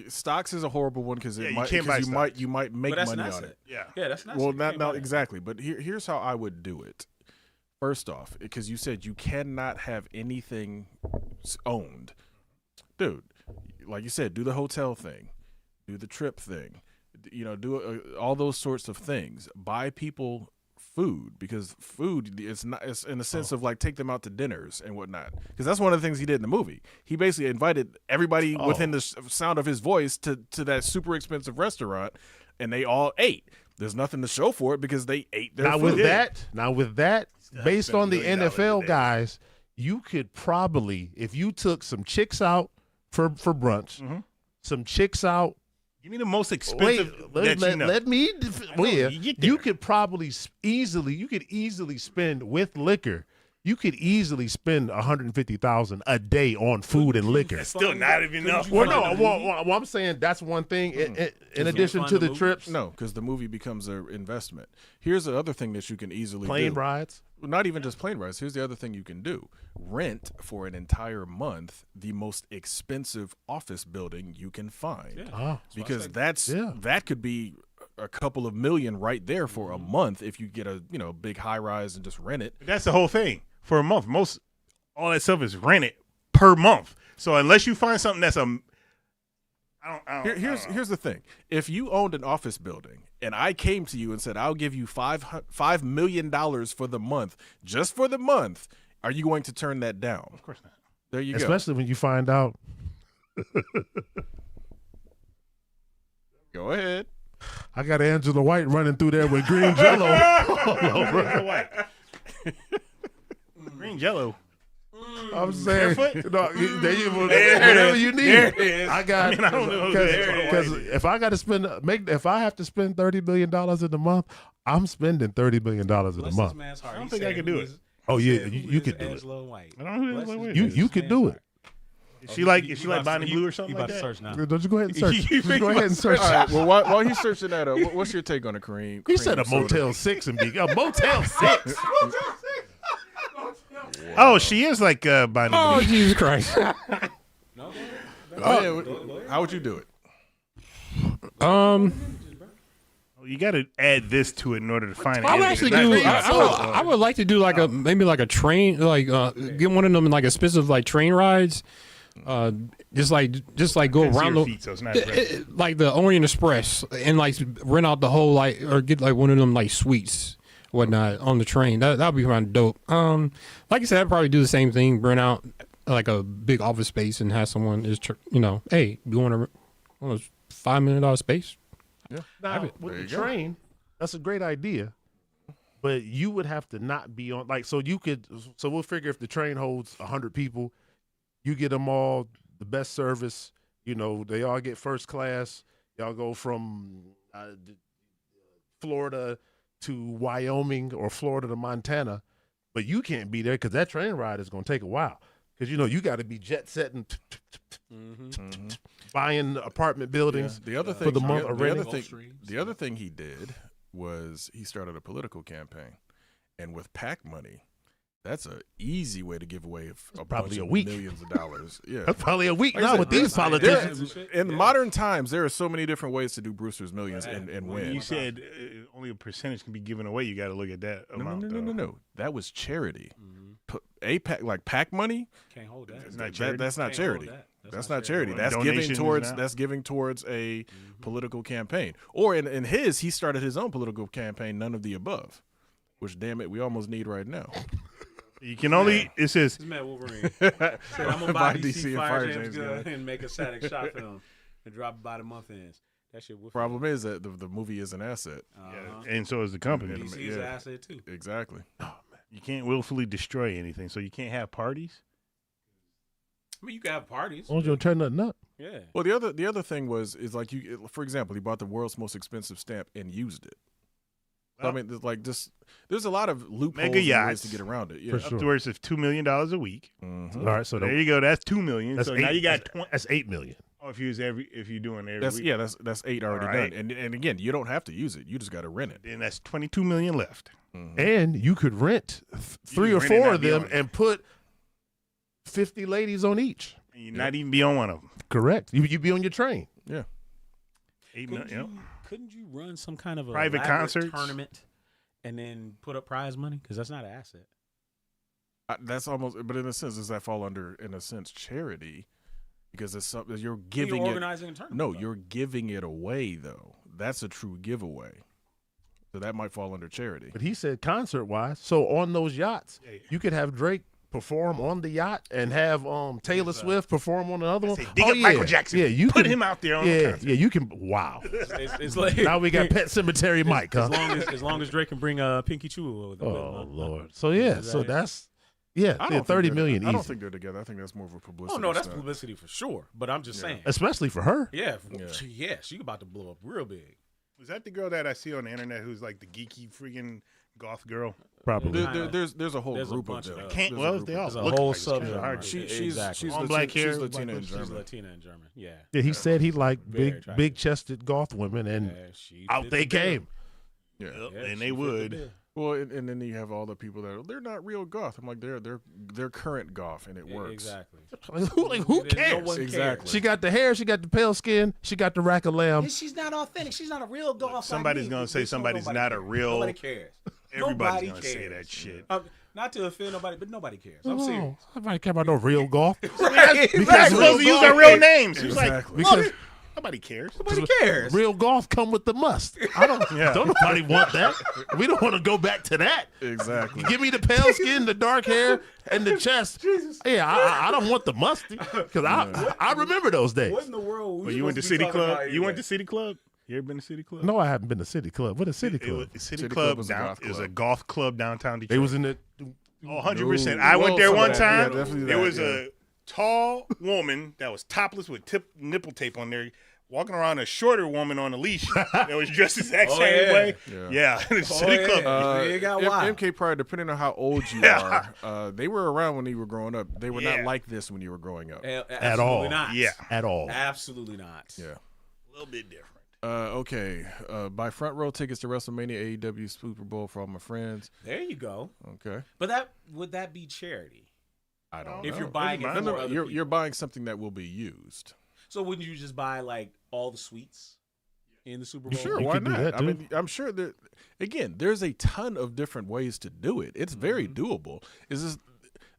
Speaker 4: Stocks is a horrible one because
Speaker 3: Yeah, you can't buy stocks.
Speaker 4: you might make
Speaker 2: But that's
Speaker 4: money
Speaker 2: not
Speaker 4: on
Speaker 2: it.
Speaker 4: it.
Speaker 3: Yeah.
Speaker 2: Yeah, that's not.
Speaker 4: Well,
Speaker 2: you
Speaker 4: not
Speaker 2: can't buy that.
Speaker 4: exactly, but here's how I would do it. First off, because you said you cannot have anything owned, dude. Like you said, do the hotel thing, do the trip thing, do all those sorts of things. Buy people food, because food it's in the sense of like take them out to dinners and whatnot, because that's one of the things he did in the movie. He basically invited everybody within the sound of his voice to that super expensive restaurant, and they all ate. There's nothing to show for it because they ate their
Speaker 5: Now
Speaker 4: food.
Speaker 5: with that, based
Speaker 3: spend
Speaker 5: on the
Speaker 3: $1 million a
Speaker 5: NFL
Speaker 3: day.
Speaker 5: guys, you could probably, if you took some chicks out for brunch, some chicks out.
Speaker 3: Give me the most
Speaker 5: Wait,
Speaker 3: expensive that you know.
Speaker 5: let me. Well,
Speaker 3: you get there.
Speaker 5: you could probably easily spend with liquor. You could easily spend $150,000 a day on food and liquor.
Speaker 3: That's still not even enough.
Speaker 5: Well, no, well, I'm saying that's one thing. In addition
Speaker 2: find
Speaker 5: to
Speaker 2: the
Speaker 5: the
Speaker 2: movie?
Speaker 5: trips,
Speaker 4: No, because the movie becomes an investment. Here's the other thing that you can easily
Speaker 5: plane
Speaker 4: do.
Speaker 5: rides.
Speaker 4: Not even just plane rides. Here's the other thing you can do. Rent for an entire month the most expensive office building you can find.
Speaker 5: Oh,
Speaker 4: Because
Speaker 5: Yeah.
Speaker 4: that could be a couple of million right there for a month if you get a big high rise and just rent it.
Speaker 3: That's the whole thing. For a month, all that stuff is rented per month. So unless you find something that's
Speaker 4: Here's the thing. If you owned an office building and I came to you and said, I'll give you $5 million for the month, just for the month, are you going to turn that down?
Speaker 3: Of course not.
Speaker 4: There you go.
Speaker 5: especially when you find out.
Speaker 4: Go ahead.
Speaker 5: I got Angela White running through there with green jello.
Speaker 3: Green Jello.
Speaker 5: I'm saying,
Speaker 3: Barefoot?
Speaker 5: no, whatever
Speaker 3: There it is.
Speaker 5: you need.
Speaker 3: There it is.
Speaker 5: I got
Speaker 3: I mean, I don't know. There it
Speaker 5: because
Speaker 3: is.
Speaker 5: if I got to if I have to spend $30 million in a month, I'm spending $30 million in a
Speaker 2: Bless this
Speaker 5: month.
Speaker 2: man's heart.
Speaker 3: I don't
Speaker 2: He
Speaker 3: think I
Speaker 2: said
Speaker 3: could
Speaker 2: who
Speaker 3: do
Speaker 2: is-
Speaker 3: it.
Speaker 5: Oh
Speaker 2: he
Speaker 5: yeah,
Speaker 2: said who
Speaker 5: you
Speaker 2: is
Speaker 5: could do it.
Speaker 2: Angela White.
Speaker 3: I don't know who
Speaker 2: Bless
Speaker 3: that
Speaker 2: his
Speaker 3: is.
Speaker 2: business
Speaker 5: You could do
Speaker 2: man's
Speaker 5: it.
Speaker 3: Is she like Bonnie Blue or something
Speaker 2: he
Speaker 3: like
Speaker 2: about to
Speaker 3: that?
Speaker 2: search now.
Speaker 5: Don't you go ahead and search?
Speaker 3: You
Speaker 5: Just go ahead and search.
Speaker 4: All right. Well, while he's searching that up, what's your take on it, Kareem?
Speaker 5: You said a
Speaker 4: Cream soda.
Speaker 5: Motel 6 and be a Motel 6.
Speaker 3: Oh, she is like Bonnie
Speaker 1: Oh,
Speaker 3: Blue.
Speaker 1: Jesus Christ.
Speaker 2: No,
Speaker 4: Oh, yeah. How would you do it?
Speaker 3: You got to add this to it in order to find it.
Speaker 1: I would actually do. I would like to do like maybe like a train, like get one of them like expensive like train rides. Just like go around the
Speaker 3: feet, so it's not aggressive.
Speaker 1: like the Orient Express and like rent out the whole like or get like one of them like suites whatnot on the train. That would be kind of dope. Like I said, I'd probably do the same thing, rent out like a big office space and have someone hey, you want a $5 million space?
Speaker 5: Now, with the train, that's a great idea. But you would have to not be on, like, so we'll figure if the train holds 100 people, you get them all the best service, they all get first class. Y'all go from Florida to Wyoming or Florida to Montana, but you can't be there because that train ride is going to take a while. Because, you got to be jet setting, buying apartment buildings.
Speaker 4: The other thing, the other thing he did was he started a political campaign, and with PAC money, that's an easy way to give away
Speaker 5: probably a week
Speaker 4: millions of dollars. Yeah,
Speaker 5: that's probably a week now with these politicians.
Speaker 4: In modern times, there are so many different ways to do Brewster's Millions and win.
Speaker 3: You said only a percentage can be given away. You got to look at that amount.
Speaker 4: No. That was charity. PAC money.
Speaker 2: Can't hold that.
Speaker 4: That's not charity. That's not charity. That's giving towards a political campaign. Or in his, he started his own political campaign. None of the above, which damn it, we almost need right now.
Speaker 3: You can only. It says.
Speaker 2: This man Wolverine. Said, I'm gonna buy DC Fire James Gunn and make a static shot film and drop it by the month ends. That shit.
Speaker 4: Problem is that the movie is an asset,
Speaker 3: and so is the company.
Speaker 2: DC is an asset too.
Speaker 4: Exactly.
Speaker 3: Oh man, you can't willfully destroy anything, so you can't have parties.
Speaker 2: I mean, you can have parties.
Speaker 5: Why don't you turn nothing up?
Speaker 2: Yeah.
Speaker 4: Well, the other thing is like for example, he bought the world's most expensive stamp and used it. So, I mean, there's a lot of loopholes and ways to get around it. Yeah,
Speaker 5: for sure.
Speaker 3: Upwards of $2 million a week.
Speaker 4: Mm-hmm.
Speaker 5: All right, so
Speaker 3: there you go. That's $2 million.
Speaker 5: That's
Speaker 3: so
Speaker 5: eight,
Speaker 3: now you got
Speaker 5: that's $8 million.
Speaker 3: Oh, if you're doing every week.
Speaker 4: That's 8 already done. And again, you don't have to use it. You just got to rent it.
Speaker 3: Then that's $22 million left.
Speaker 5: Mm-hmm. And you could rent 3 or 4 of them and put 50 ladies on each.
Speaker 3: And you're not even be on one of them.
Speaker 5: Correct. You be on your train.
Speaker 4: Yeah.
Speaker 2: Couldn't you run some kind of a
Speaker 3: private concert
Speaker 2: tournament and then put up prize money? Because that's not an asset.
Speaker 4: That's almost, but in a sense, does that fall under, in a sense, charity? Because it's something you're giving.
Speaker 2: You're organizing a tournament.
Speaker 4: No, you're giving it away though. That's a true giveaway. So that might fall under charity.
Speaker 5: But he said concert wise. So on those yachts, you could have Drake perform on the yacht and have Taylor Swift perform on another one.
Speaker 3: Dig up Michael Jackson.
Speaker 5: Yeah, you
Speaker 3: put him out there on the concert.
Speaker 5: Yeah, you can. Wow.
Speaker 2: It's like,
Speaker 5: now we got Pet Cemetery Mike. Huh?
Speaker 2: As long as Drake can bring Pinky Chua with him.
Speaker 5: Oh Lord. So yeah, so that's. Yeah, $30 million easy.
Speaker 4: I don't think they're together. I think that's more of a publicity.
Speaker 2: Oh no, that's publicity for sure. But I'm just saying,
Speaker 5: especially for her.
Speaker 2: Yeah, she about to blow up real big.
Speaker 3: Was that the girl that I see on the internet who's like the geeky freaking goth girl?
Speaker 5: Probably.
Speaker 4: There's a whole group of them.
Speaker 3: They all
Speaker 2: look
Speaker 3: a
Speaker 2: whole
Speaker 3: like
Speaker 2: subgenre.
Speaker 4: She's
Speaker 3: black hair.
Speaker 4: She's Latina and
Speaker 2: She's
Speaker 4: German.
Speaker 2: Latina and German. Yeah.
Speaker 5: Yeah, he said he liked big chested goth women, and out they came.
Speaker 4: Yeah,
Speaker 3: and they would.
Speaker 4: Well, and then you have all the people they're not real goth. I'm like they're current goth, and it works.
Speaker 2: Exactly.
Speaker 5: Who cares?
Speaker 2: No one
Speaker 4: Exactly.
Speaker 2: cares.
Speaker 5: She got the hair. She got the pale skin. She got the rack of lamb.
Speaker 2: She's not authentic. She's not a real goth.
Speaker 3: Somebody's gonna say somebody's not a real.
Speaker 2: Nobody cares.
Speaker 3: Everybody's gonna say that shit.
Speaker 2: Not to offend nobody, but nobody cares. I'm serious.
Speaker 5: Nobody care about no real goth.
Speaker 3: Because we're supposed to use our real names.
Speaker 4: Exactly.
Speaker 3: Because nobody cares.
Speaker 2: Nobody cares.
Speaker 5: Real goth come with the must. Don't nobody want that. We don't want to go back to that.
Speaker 4: Exactly.
Speaker 5: Give me the pale skin, the dark hair, and the chest. Yeah, I don't want the musty because I remember those days.
Speaker 2: What in the world?
Speaker 3: Well, you went to City Club. You went to City Club. You ever been to City Club?
Speaker 5: No, I haven't been to City Club. What is City Club?
Speaker 3: City Club is a golf club downtown Detroit.
Speaker 5: They was in it.
Speaker 3: 100%. I went there one time.
Speaker 4: Yeah,
Speaker 3: there was a tall woman that was topless with nipple tape on there, walking around a shorter woman on a leash that was dressed the exact same way. Yeah. City Club.
Speaker 2: You got why.
Speaker 4: MK Pryor, depending on how old you are, they were around when you were growing up. They were not like this when you were growing up.
Speaker 5: At all.
Speaker 2: Not.
Speaker 3: Yeah.
Speaker 5: At all.
Speaker 2: Absolutely not.
Speaker 4: Yeah.
Speaker 3: A little bit different.
Speaker 4: Okay. Buy front row tickets to WrestleMania, AEW, Super Bowl for all my friends.
Speaker 2: There you go.
Speaker 4: Okay.
Speaker 2: But would that be charity?
Speaker 4: I don't
Speaker 2: If
Speaker 4: know.
Speaker 2: you're buying it for other
Speaker 4: you're buying something that will be used.
Speaker 2: So wouldn't you just buy like all the suites in the Super Bowl?
Speaker 4: Sure,
Speaker 5: You
Speaker 4: why
Speaker 5: could do
Speaker 4: not?
Speaker 5: that,
Speaker 4: I
Speaker 5: too.
Speaker 4: mean, I'm sure that again, there's a ton of different ways to do it. It's very doable.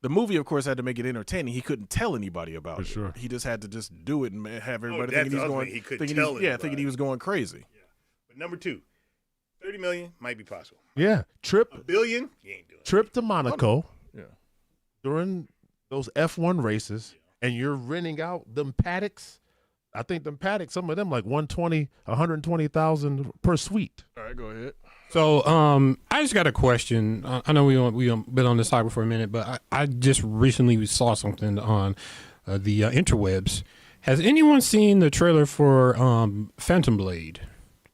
Speaker 4: The movie, of course, had to make it entertaining. He couldn't tell anybody about it.
Speaker 5: sure.
Speaker 4: He just had to just do it and have everybody
Speaker 3: that's
Speaker 4: thinking he's
Speaker 3: the other
Speaker 4: going.
Speaker 3: thing. He couldn't
Speaker 4: thinking
Speaker 3: tell
Speaker 4: thinking he was going crazy.
Speaker 3: Yeah. But number 2, $30 million might be possible.
Speaker 5: Yeah.
Speaker 3: $1 billion, you ain't doing it.
Speaker 5: Trip to Monaco
Speaker 4: Yeah.
Speaker 5: during those F1 races, and you're renting out them paddocks. I think them paddocks, some of them like 120,000 per suite.
Speaker 4: All right, go ahead.
Speaker 1: So, I just got a question. I know we been on this topic for a minute, but I just recently saw something on the interwebs. Has anyone seen the trailer for Phantom Blade?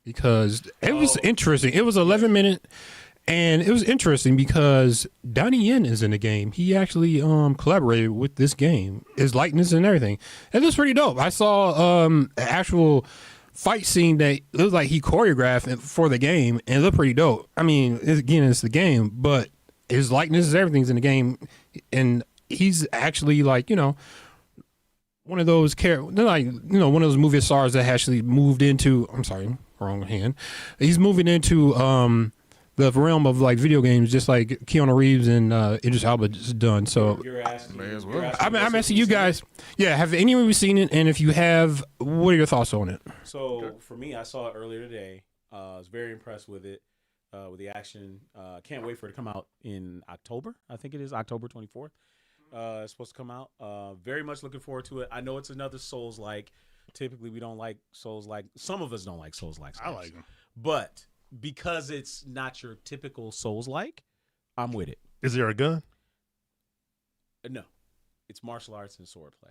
Speaker 1: Because it was interesting. It was 11 minute, and it was interesting because Donnie Yen is in the game. He actually collaborated with this game, his likeness and everything. It was pretty dope. I saw an actual fight scene that it was like he choreographed for the game, and it looked pretty dope. I mean, it's the game, but his likeness and everything's in the game, and he's actually like, you know, one of those one of those movie stars that actually moved into. I'm sorry, wrong hand. He's moving into the realm of like video games, just like Keanu Reeves and Idris Elba just done. So
Speaker 2: You're asking.
Speaker 4: May as well.
Speaker 1: I'm asking you guys. Yeah, have any of you seen it? And if you have, what are your thoughts on it?
Speaker 2: So for me, I saw it earlier today. I was very impressed with it, with the action. Can't wait for it to come out in October. I think it is October 24th. It's supposed to come out. Very much looking forward to it. I know it's another Souls-like. Typically, we don't like Souls-like. Some of us don't like Souls-like.
Speaker 3: I like them.
Speaker 2: But because it's not your typical Souls-like, I'm with it.
Speaker 5: Is there a gun?
Speaker 2: No, it's martial arts and swordplay.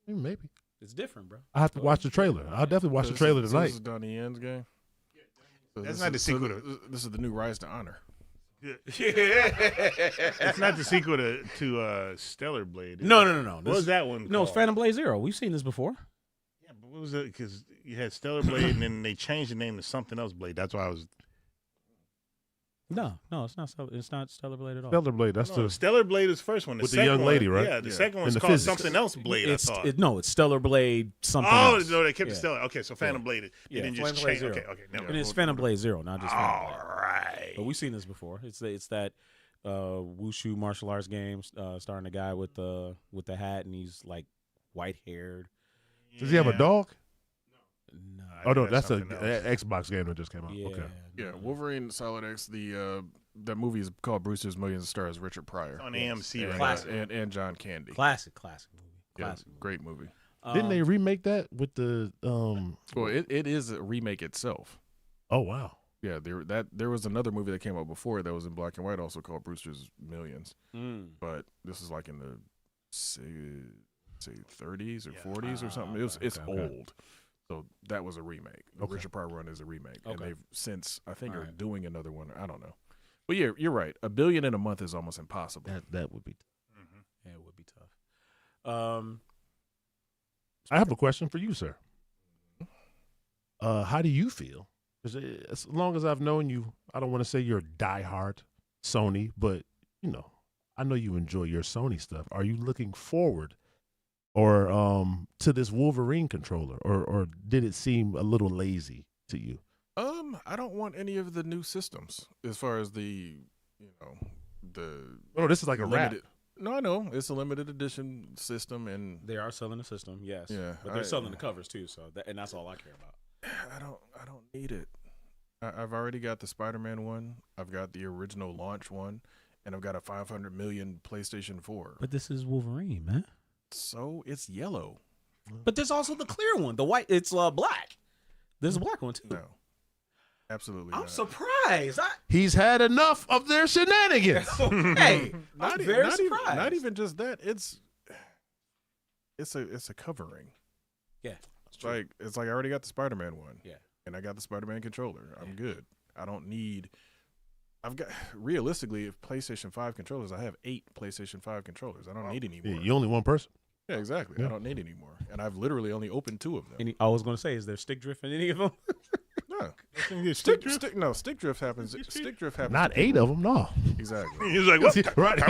Speaker 5: Maybe.
Speaker 2: It's different, bro.
Speaker 5: I have to watch the trailer. I'll definitely watch the trailer tonight.
Speaker 4: This is Donnie Yen's game. So
Speaker 3: That's
Speaker 4: this
Speaker 3: not
Speaker 4: is-
Speaker 3: the sequel to-
Speaker 4: This is the new Rise to Honor.
Speaker 3: It's not the sequel to Stellar Blade. is
Speaker 2: No.
Speaker 3: it? What was that one?
Speaker 2: No, it's
Speaker 3: called?
Speaker 2: Phantom Blade Zero. We've seen this before.
Speaker 3: Yeah, but what was it? Because you had Stellar Blade, and then they changed the name to something else Blade. That's why I was.
Speaker 2: No, it's not. It's not Stellar Blade at all.
Speaker 5: Stellar Blade. That's
Speaker 3: No,
Speaker 5: the
Speaker 3: Stellar Blade is the first one.
Speaker 5: With the
Speaker 3: second
Speaker 5: young lady,
Speaker 3: one,
Speaker 5: right?
Speaker 3: Yeah, the
Speaker 5: Yeah.
Speaker 3: second
Speaker 5: In
Speaker 3: one's
Speaker 5: the
Speaker 3: called
Speaker 5: physics.
Speaker 3: something else Blade. I thought.
Speaker 2: It's Stellar Blade something
Speaker 3: Oh
Speaker 2: else.
Speaker 3: no, they kept it
Speaker 2: Yeah.
Speaker 3: Stellar. Okay, so Phantom
Speaker 2: Yeah.
Speaker 3: Blade.
Speaker 2: Yeah,
Speaker 3: And then just
Speaker 2: Phantom Blade
Speaker 3: change.
Speaker 2: Zero.
Speaker 3: Okay, never
Speaker 2: And it's
Speaker 3: mind.
Speaker 2: Phantom Blade Zero, not just Phantom
Speaker 3: All
Speaker 2: Blade.
Speaker 3: right.
Speaker 2: But we've seen this before. It's that wushu martial arts game starring a guy with the hat, and he's like white haired.
Speaker 5: Does he have a dog?
Speaker 2: No.
Speaker 5: Oh no, that's a
Speaker 3: something else.
Speaker 5: Xbox game that just came out.
Speaker 2: Yeah.
Speaker 5: Okay.
Speaker 4: Yeah, Wolverine Solid X. That movie is called Brewster's Millions. It stars Richard Pryor
Speaker 3: On AMC
Speaker 4: and,
Speaker 3: right
Speaker 2: Classic.
Speaker 4: and John Candy.
Speaker 2: Classic movie.
Speaker 4: Yeah,
Speaker 2: Classic. movie.
Speaker 4: great movie.
Speaker 5: Didn't they remake that with the
Speaker 4: Well, it is a remake itself.
Speaker 5: Oh wow.
Speaker 4: Yeah, there was another movie that came out before that was in black and white, also called Brewster's Millions. But this is like in the say 30s or 40s or something. It's
Speaker 5: okay.
Speaker 4: old. So that was a remake. The Richard Pryor one is a remake, and
Speaker 2: Okay.
Speaker 4: they've since I think are
Speaker 2: Alright.
Speaker 4: doing another one. I don't know, but yeah, you're right. $1 billion in a month is almost impossible.
Speaker 5: That would be.
Speaker 2: Yeah, it would be tough.
Speaker 5: I have a question for you, sir. How do you feel? 'Cause as long as I've known you, I don't want to say you're a diehard Sony, but you know, I know you enjoy your Sony stuff. Are you looking forward, or to this Wolverine controller, or did it seem a little lazy to you?
Speaker 4: I don't want any of the new systems as far as the
Speaker 5: Oh, this is like a wrap.
Speaker 4: limited. No, I know it's a limited edition system, and
Speaker 2: They are selling the system, yes.
Speaker 4: Yeah,
Speaker 2: but they're selling the covers too. So and that's all I care about.
Speaker 4: I don't need it. I've already got the Spider-Man one. I've got the original launch one, and I've got a 500 million PlayStation 4.
Speaker 2: But this is Wolverine, man.
Speaker 4: So it's yellow.
Speaker 2: But there's also the clear one, the white. It's black. There's a black one too.
Speaker 4: No, absolutely
Speaker 2: I'm
Speaker 4: not.
Speaker 2: surprised.
Speaker 5: He's had enough of their shenanigans.
Speaker 2: Hey, I'm
Speaker 4: Not,
Speaker 2: very
Speaker 4: not even,
Speaker 2: surprised.
Speaker 4: not even just that. It's a covering.
Speaker 2: Yeah,
Speaker 4: It's like I already got the Spider-Man one.
Speaker 2: Yeah.
Speaker 4: And I got the Spider-Man controller. I'm good. I don't need. I've got realistically, if PlayStation 5 controllers, I have 8 PlayStation 5 controllers. I don't need any more.
Speaker 5: You only one person.
Speaker 4: Yeah, exactly.
Speaker 5: Yeah.
Speaker 4: I don't need any more, and I've literally only opened 2 of them.
Speaker 2: I was going to say, is there stick drift in any of them?
Speaker 4: No, stick drift happens. Stick drift happens.
Speaker 5: Not
Speaker 4: to
Speaker 5: 8
Speaker 4: people.
Speaker 5: of them. No.
Speaker 4: Exactly.
Speaker 3: He was like, "What?
Speaker 5: Right.
Speaker 3: I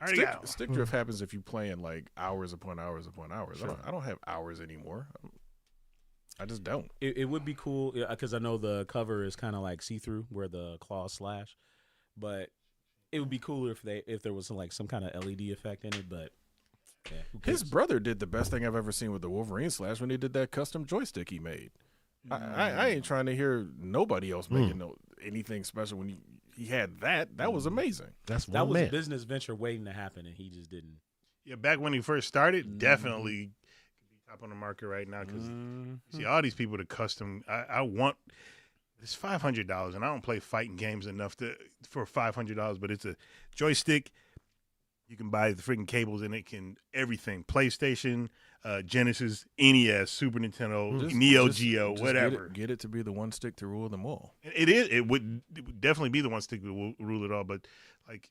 Speaker 3: already got one."
Speaker 4: Stick drift happens if you playing like hours upon hours upon hours.
Speaker 5: Sure.
Speaker 4: I don't have hours anymore. I just don't.
Speaker 2: It would be cool because I know the cover is kind of like see through where the claws slash, but it would be cooler if there was like some kind of LED effect in it. But yeah, who
Speaker 4: His
Speaker 2: cares?
Speaker 4: brother did the best thing I've ever seen with the Wolverine slash when he did that custom joystick he made. I ain't trying to hear nobody else making anything special when he had that was amazing.
Speaker 5: That's
Speaker 2: That
Speaker 5: one
Speaker 2: was a
Speaker 5: man.
Speaker 2: business venture waiting to happen, and he just didn't.
Speaker 3: Yeah, back when he first started, definitely could be top on the market right now because see all these people to custom. I want it's $500, and I don't play fighting games enough for $500. But it's a joystick. You can buy the freaking cables, and it can everything: PlayStation, Genesis, NES, Super Nintendo, Neo Geo, whatever.
Speaker 4: Get it to be the one stick to rule them all.
Speaker 3: It is. It would definitely be the one stick to rule it all. But like,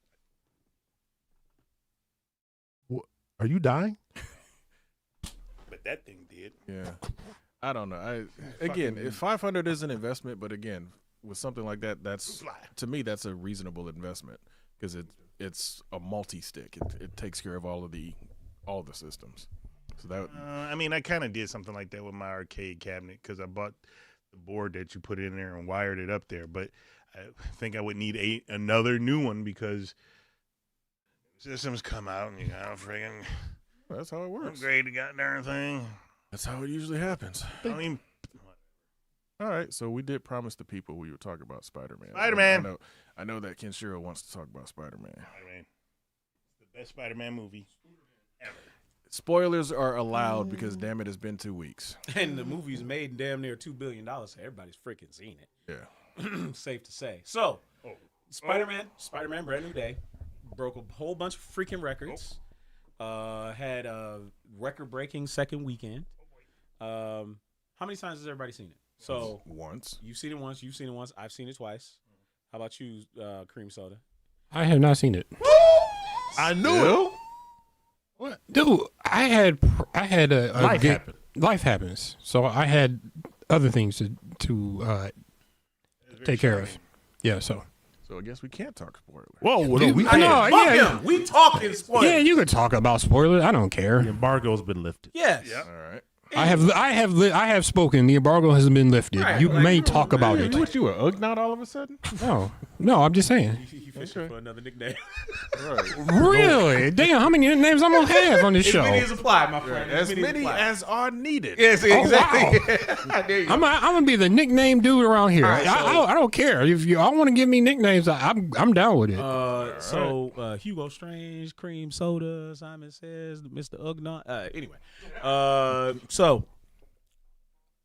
Speaker 5: Are you dying?
Speaker 3: but that thing did.
Speaker 4: Yeah, I don't know. If 500 is an investment, but again, with something like that, that's to me that's a reasonable investment because it's a multi-stick. It takes care of all the systems. So that
Speaker 3: I mean, I kind of did something like that with my arcade cabinet because I bought the board that you put in there and wired it up there. But I think I would need another new one because systems come out and you gotta friggin'
Speaker 4: that's how it works.
Speaker 3: upgrade the goddamn thing.
Speaker 4: That's how it usually happens.
Speaker 3: I don't even.
Speaker 4: All right, so we did promise the people we would talk about Spider-Man.
Speaker 3: Spider-Man.
Speaker 4: I know that Kenshiro wants to talk about Spider-Man.
Speaker 3: Spider-Man. It's the best Spider-Man movie ever.
Speaker 4: Spoilers are allowed because damn it, it's been 2 weeks.
Speaker 2: And the movie's made damn near $2 billion, so everybody's freaking seen it.
Speaker 4: Yeah.
Speaker 2: Safe to say. So, Spider-Man, Brand New Day, broke a whole bunch of freaking records. Had a record-breaking second weekend. How many times has everybody seen it? So
Speaker 4: once.
Speaker 2: You've seen it once. You've seen it once. I've seen it twice. How about you, Cream Soda?
Speaker 1: I have not seen it.
Speaker 5: I knew it.
Speaker 1: What, dude? I had a
Speaker 5: Life happened.
Speaker 1: Life happens, so I had other things to take care of. Yeah, so.
Speaker 4: So I guess we can't talk spoilers.
Speaker 5: Whoa, no,
Speaker 1: Dude,
Speaker 5: we
Speaker 1: no,
Speaker 5: can't.
Speaker 1: yeah,
Speaker 2: We talking spoilers.
Speaker 1: yeah, you could talk about spoilers. I don't care.
Speaker 5: The embargo's been lifted.
Speaker 2: Yes.
Speaker 3: Yeah.
Speaker 4: All right.
Speaker 1: I have spoken. The embargo has been lifted.
Speaker 2: Right,
Speaker 1: You
Speaker 2: like,
Speaker 1: may talk about it.
Speaker 4: What you were Ugnaught all of a sudden?
Speaker 1: No, I'm just saying.
Speaker 2: You fishing for another nickname.
Speaker 4: Right.
Speaker 1: Really? Damn, how many names I'm gonna have on this show?
Speaker 2: As many as applied, my friend.
Speaker 4: As many as are needed.
Speaker 2: Yes,
Speaker 1: exactly.
Speaker 2: There you go.
Speaker 1: I'm gonna be the nickname dude around here.
Speaker 2: right, so-
Speaker 1: I don't care if you all want to give me nicknames. I'm down with it.
Speaker 2: So Hugo Strange, Cream Soda, Simon Says, Mr. Ugnaught. Anyway, so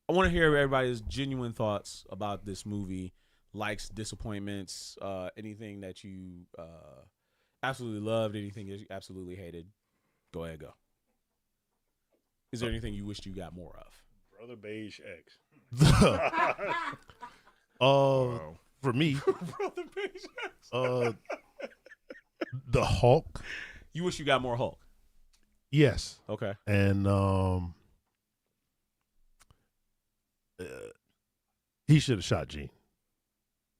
Speaker 2: I want to hear everybody's genuine thoughts about this movie, likes, disappointments, anything that you absolutely loved, anything that you absolutely hated. Go ahead, go. Is there anything you wished you got more of?
Speaker 3: Brother Beige X.
Speaker 5: For me,
Speaker 3: Brother Beige X.
Speaker 5: the Hulk.
Speaker 2: You wish you got more Hulk.
Speaker 5: Yes,
Speaker 2: Okay.
Speaker 5: and he should have shot Gene.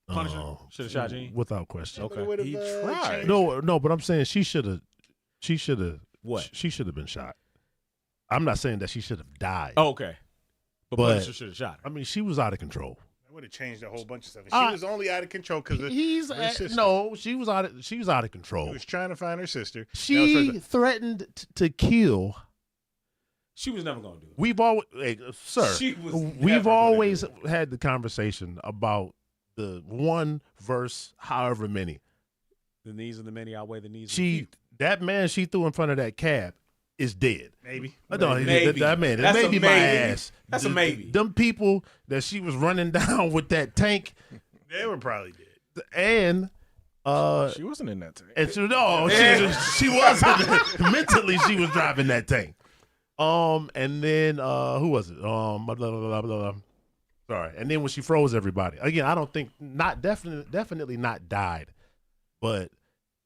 Speaker 2: Punisher should have shot Gene.
Speaker 5: without question.
Speaker 2: Okay.
Speaker 4: He tried.
Speaker 5: No, but I'm saying she should have.
Speaker 2: What?
Speaker 5: She should have been shot. I'm not saying that she should have died.
Speaker 2: Oh, okay. But
Speaker 5: But-
Speaker 2: Punisher should have shot her.
Speaker 5: I mean, she was out of control.
Speaker 3: That would have changed a whole bunch of stuff. She was only out of control because
Speaker 5: He's
Speaker 3: her sister.
Speaker 5: no, she was out of
Speaker 3: She
Speaker 5: control.
Speaker 3: was trying to find her sister.
Speaker 5: She threatened to kill.
Speaker 2: She was never going to do it.
Speaker 5: We've always, sir.
Speaker 2: She was never
Speaker 5: We've
Speaker 2: gonna
Speaker 5: always
Speaker 2: do it.
Speaker 5: had the conversation about the one verse, however many.
Speaker 2: The needs of the many outweigh the needs of the few.
Speaker 5: That man she threw in front of that cab is dead.
Speaker 3: Maybe.
Speaker 5: No,
Speaker 2: Maybe.
Speaker 5: that man.
Speaker 2: That's
Speaker 5: That
Speaker 2: a
Speaker 5: may be my
Speaker 2: maybe.
Speaker 5: ass.
Speaker 2: That's a maybe.
Speaker 5: Them people that she was running down with that tank,
Speaker 3: They were probably dead.
Speaker 5: and
Speaker 4: She wasn't in that tank.
Speaker 5: and she wasn't mentally. She was driving that tank. And then who was it? Blah, blah, blah, blah, blah. Sorry. And then when she froze everybody again, I don't think definitely not died, but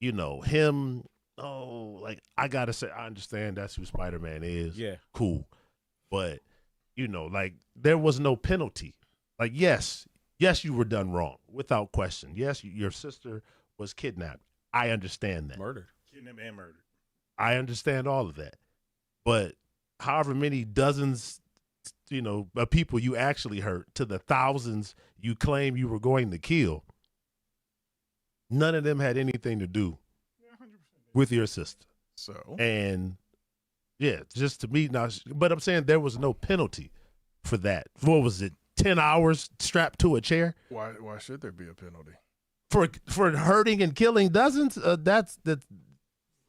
Speaker 5: you know him. Oh, like I gotta say, I understand that's who Spider-Man is.
Speaker 2: Yeah.
Speaker 5: Cool, but you know, like there was no penalty. Like yes, you were done wrong without question. Yes, your sister was kidnapped. I understand that.
Speaker 2: Murdered.
Speaker 3: Kidnapped and murdered.
Speaker 5: I understand all of that. But however many dozens, you know, of people you actually hurt to the thousands you claim you were going to kill, none of them had anything to do with your sister.
Speaker 4: So
Speaker 5: And yeah, just to me now, but I'm saying there was no penalty for that. What was it? 10 hours strapped to a chair?
Speaker 4: why should there be a penalty?
Speaker 5: for hurting and killing dozens. That's